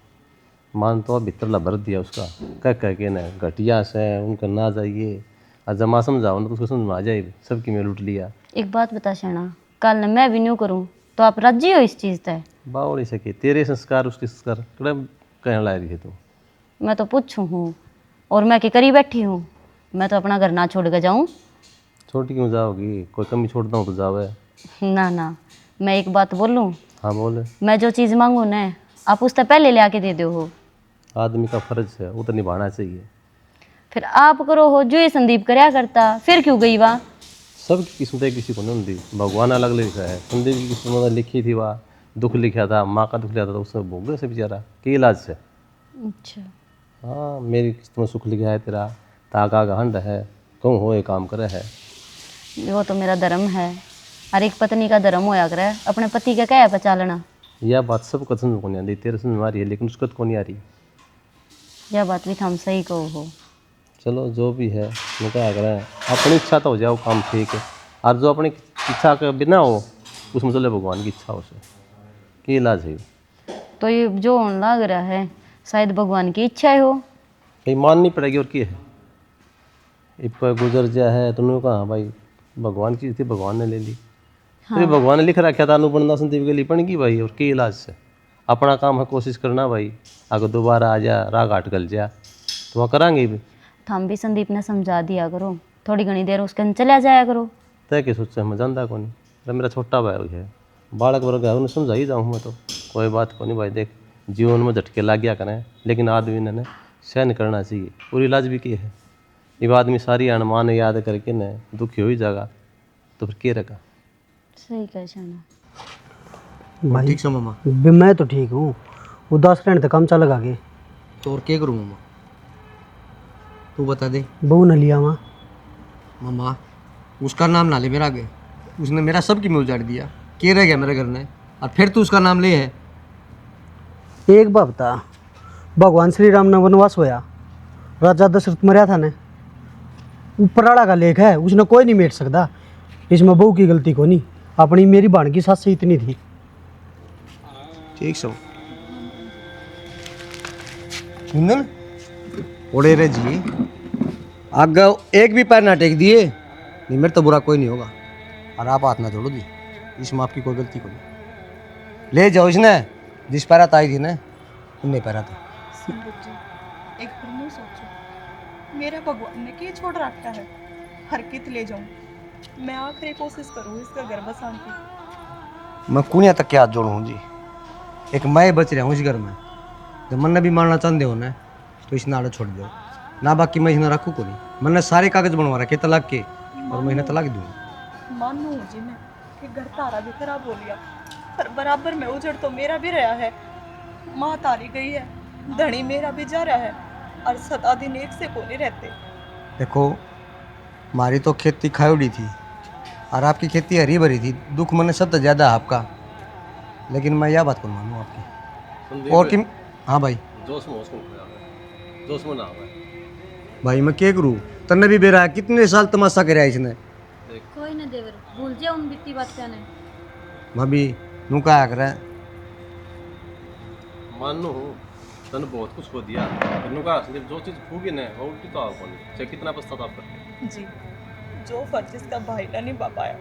H: मान तो भीतर ला भर दिया उसका, कह के ना घटिया से उनका ना जाइए और जमा समझाओ ना तो उसको समझ में आ जाए सबकी मैं लूट लिया।
B: एक बात बता शरणा, कल न मैं भी न्यू करूँ तो आप राजी हो इस चीज़ तय?
H: बावड़ी सके तेरे संस्कार उसके संस्कार कहने ला रही है तू।
B: मैं तो पूछूँ हूँ और मैं के करी बैठी हूँ, मैं तो अपना घर ना छोड़ के जाऊँ।
H: छोटी क्यों जाओगी, कोई कमी छोड़ता हूँ तो जावे।
B: ना ना, मैं एक बात बोलूँ?
H: हाँ बोले।
B: मैं जो चीज़ मांगू ना आप उससे पहले ले आके दे दो हो।
H: आदमी का फर्ज है वो तो निभाना चाहिए।
B: फिर आप करो हो जो ये संदीप करया करता, फिर क्यों गई वहाँ?
H: सबकी किस्मत किसी को नहीं होती, भगवान अलग लिखा है। संदीप की किस्मत लिखी थी, वह दुख लिखा था, माँ का दुख लिखा था तो उसने भोग से बेचारा के इलाज से।
B: अच्छा,
H: हाँ मेरी किस्मत सुख लिखा है तेरा, ताका घंड है कहूँ हो ये काम करे है।
B: वो तो मेरा धर्म है, हर एक पत्नी का धर्म होया करे अपने पति का क्या है पचालना।
H: यह बात सबको समझ को नहीं आती, तेरे समझ में आ रही है लेकिन उसको तो को नहीं आ रही।
B: यह बात भी हम सही कहो हो।
H: चलो जो भी है मैं क्या करें, अपनी इच्छा तो हो जाए वो काम ठीक है, और जो अपनी इच्छा के बिना हो उसमें चले भगवान की इच्छा हो से कि इलाज है।
B: तो ये जो होने लग रहा है शायद भगवान की इच्छा ही हो।
H: कहीं माननी पड़ेगी और क्या है, इस पर गुजर जा है तुमने कहा भाई भगवान की चीज़ थी भगवान ने ले ली। हाँ। तो भगवान ने लिख रखा था अनुपन्ना संदीप के लिए बन गई भाई, और के इलाज से अपना काम है कोशिश करना भाई, अगर दोबारा आ जा राह घाट गल जा तो वहाँ करांगे भी।
B: तो हम भी संदीप ने समझा दिया करो, थोड़ी घनी देर उसके अंदर चला जाया करो।
H: तय के सोचा मैं जानता को नहीं, अरे मेरा छोटा भाई है बालक वर्ग है उन्हें समझा ही जाऊँ मैं तो कोई बात को नहीं भाई। देख जीवन में झटके लग गया करें लेकिन आदमी ने सहन करना चाहिए, और इलाज भी क्या है। जब आदमी सारी अनुमान याद करके न दुखी हो ही जाएगा तो फिर क्या रखा।
B: सही कह जाना
C: भाई ठीक से मामा।
J: मैं तो ठीक हूँ, उदास रहने तक काम चल आगे।
C: तो और क्या करूँ मामा, तू बता दे।
J: बहू न लिया वहाँ
C: मामा उसका नाम ना ले मेरा आगे, उसने मेरा सब की में उजाड़ दिया, के रह गया मेरे घर में, और फिर तू उसका नाम ले है।
J: एक बात बता, भगवान श्री राम ने वनवास होया, राजा दशरथ मरया था ने, ऊपराला का लेख है उसने कोई नहीं मेट सकता, इसमें बहू की गलती को नहीं, अपनी मेरी बाण की सास से इतनी थी।
C: ठीक सो कुंदन ओड़े रे जी, आगे एक भी पैर ना टेक दिए नहीं मेरे तो बुरा कोई नहीं होगा, और आप हाथ ना जोड़ो जी, इसमें आपकी कोई गलती को नहीं। ले जाओ इसने जिस पैरा आई थी ना उन्हें पैरा था।
I: एक बार नहीं सोचो मेरा भगवान ने क्या छोड़ रखा है, हर कित ले जाऊं, मैं आखिरी कोशिश करूँ इसका घर बसाने की।
C: मैं कुनिया तक क्या हाथ जोड़ू जी, एक मैं बच रहा हूँ इस घर में, जब मन भी मारना चाहते हो ना तो इस नाड़े छोड़ दो ना, बाकी मैं इन्हें रखूँ को नहीं। मैंने सारे कागज बनवा रखे तलाक के, और मैं इन्हें तलाक दूंगा।
I: मानू जी मैं कि घर तारा भी खराब हो लिया, पर बराबर में उजड़ तो मेरा भी रहा है। माँ तारी गई है, धनी मेरा भी जा रहा है, और 7 दिन एक से को नहीं रहते।
C: देखो हमारी तो खेती खायोड़ी थी और आपकी खेती हरी भरी थी, दुख मैंने सबसे ज़्यादा आपका, लेकिन मैं यह बात को मानूँ आपकी और कि हाँ भाई
H: जोश में ना
C: भाई मैं क्या करूँ, तन्ने भी बेरा है कितने साल तमाशा कराया इसने।
B: कोई ना देवर, भूल जा उन बीती बात क्या ने।
C: भाभी नू क्या करे
H: मानो तन बहुत कुछ हो दिया, जो चीज़ भूगी न वो उल्टी तो आपको नहीं चाहे कितना पश्चाताप करते
I: जी जो फर्ज इसका भाई ने निभा पाया,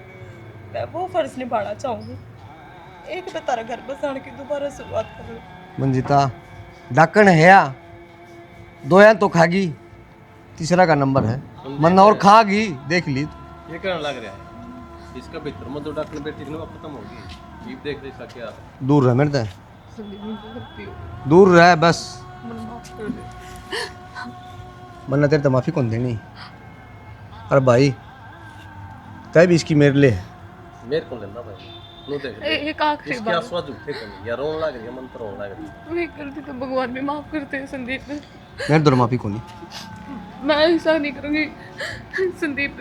I: मैं वो फर्ज निभाना चाहूँगी। एक तो तारा घर बसाने की दोबारा शुरुआत करूँ।
C: मंजिता डाकण है या दो या तो खागी, तीसरा का नंबर है मन और खागी, देख ली
H: ये कहने लग रहा है इसका भीतर में दो डॉक्टर बेटी थी ना वो खत्म होगी, जीप देख ले सके आप
C: दूर रह मेरे से, दूर रह बस, वरना तेरे तो माफ़ी कौन देनी। अरे भाई कहीं भी इसकी मेरे लिए है,
H: मेरे को लेना भाई नो देख ले
A: एक आखिरी
H: इसके
A: बात,
H: आसवा झूठे कमी या रोन लग रही है मंत्र रोन लग रही है।
A: मैं करती तो भगवान भी माफ करते हैं संदीप।
C: मेरे दर माफ़ी कौन नहीं।
A: मैं ऐसा नहीं करूँगी संदीप,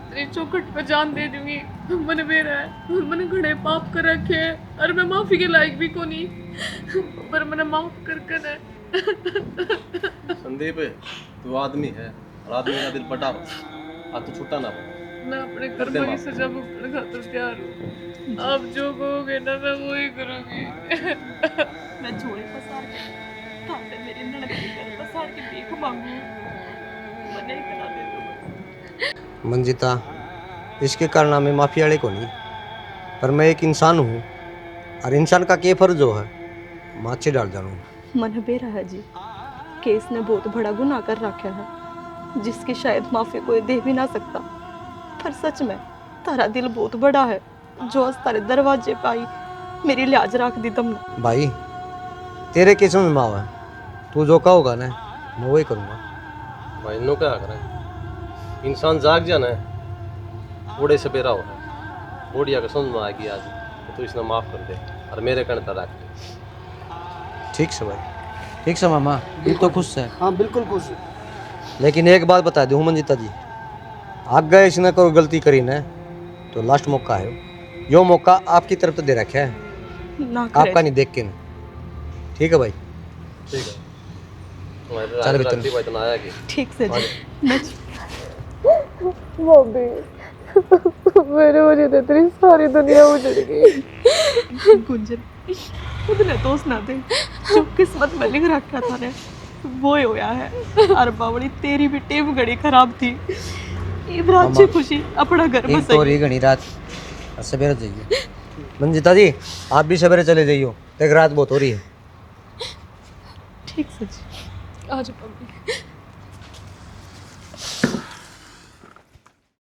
A: तेरी चौखट पे जान दे दूंगी। मैंने मेरा है, मैंने घड़े पाप कर रखे हैं और मैं माफी के लायक भी को नहीं, पर मैंने माफ कर कर है।
H: संदीप तू आदमी है और आदमी का दिल पटा हो, आज तू छुट्टा ना हो।
A: मैं अपने कर्मों की सजा भुगतने खातिर तैयार हूँ। आप जो कहोगे ना मैं वो ही करूँगी।
I: मैं झोले पसार के ताते मेरी ननद के घर पसार के भीख मांगू, मने इतना दे दो।
C: मंजिता, इसके कारनामे माफी वाले को नहीं, पर मैं एक इंसान हूँ और इंसान का क्या फर्ज हो है, माचे डाल जानू।
I: मन बेरा है जी कि इसने बहुत बड़ा गुनाह कर रखा है, जिसकी शायद माफी कोई दे भी ना सकता। पर सच में तारा दिल बहुत बड़ा है, जो आज तारे दरवाजे पे आई मेरी लिहाज रख दी तुमने।
C: भाई तेरे किस में माव है, तू जो कहोगा ना मैं वही करूँगा।
H: भाई नो क्या करें, इंसान जाग जाना है, बूढ़े से बेरा हो है, बूढ़िया का समझ में आएगी आज तो तू इसने माफ़ कर दे और मेरे कहने तक रख दे।
C: ठीक से भाई, ठीक से मामा, ये तो खुश है।
J: हाँ बिल्कुल खुश हूँ।
C: लेकिन एक बात बता दूँ मंजिता जी, आगे इसने कोई गलती करी ना तो लास्ट मौका है, यो मौका आपकी तरफ तो दे रखा है,
I: ना करे
C: आपका नहीं देख के नहीं। ठीक है भाई,
H: ठीक है तुम्हारे
C: चल
H: रात
C: बेटा।
H: रात भाई तो आया कि
I: ठीक से जी। मैं
A: मेरे वजह से तेरी सारी दुनिया उजड़ गई।
I: गुंजन उतने दोस्त ना दे, जो किस्मत में लिख रखा था ने वो ही होया है। और बावड़ी तेरी भी टेम घड़ी खराब थी, इधर अच्छी खुशी अपना घर में
C: एक तो रही घनी रात, और सवेरे जाइए। मंजिता जी आप भी सवेरे चले जाइयो, एक रात बहुत हो रही है।
I: ठीक से जी।
A: आज पम्मी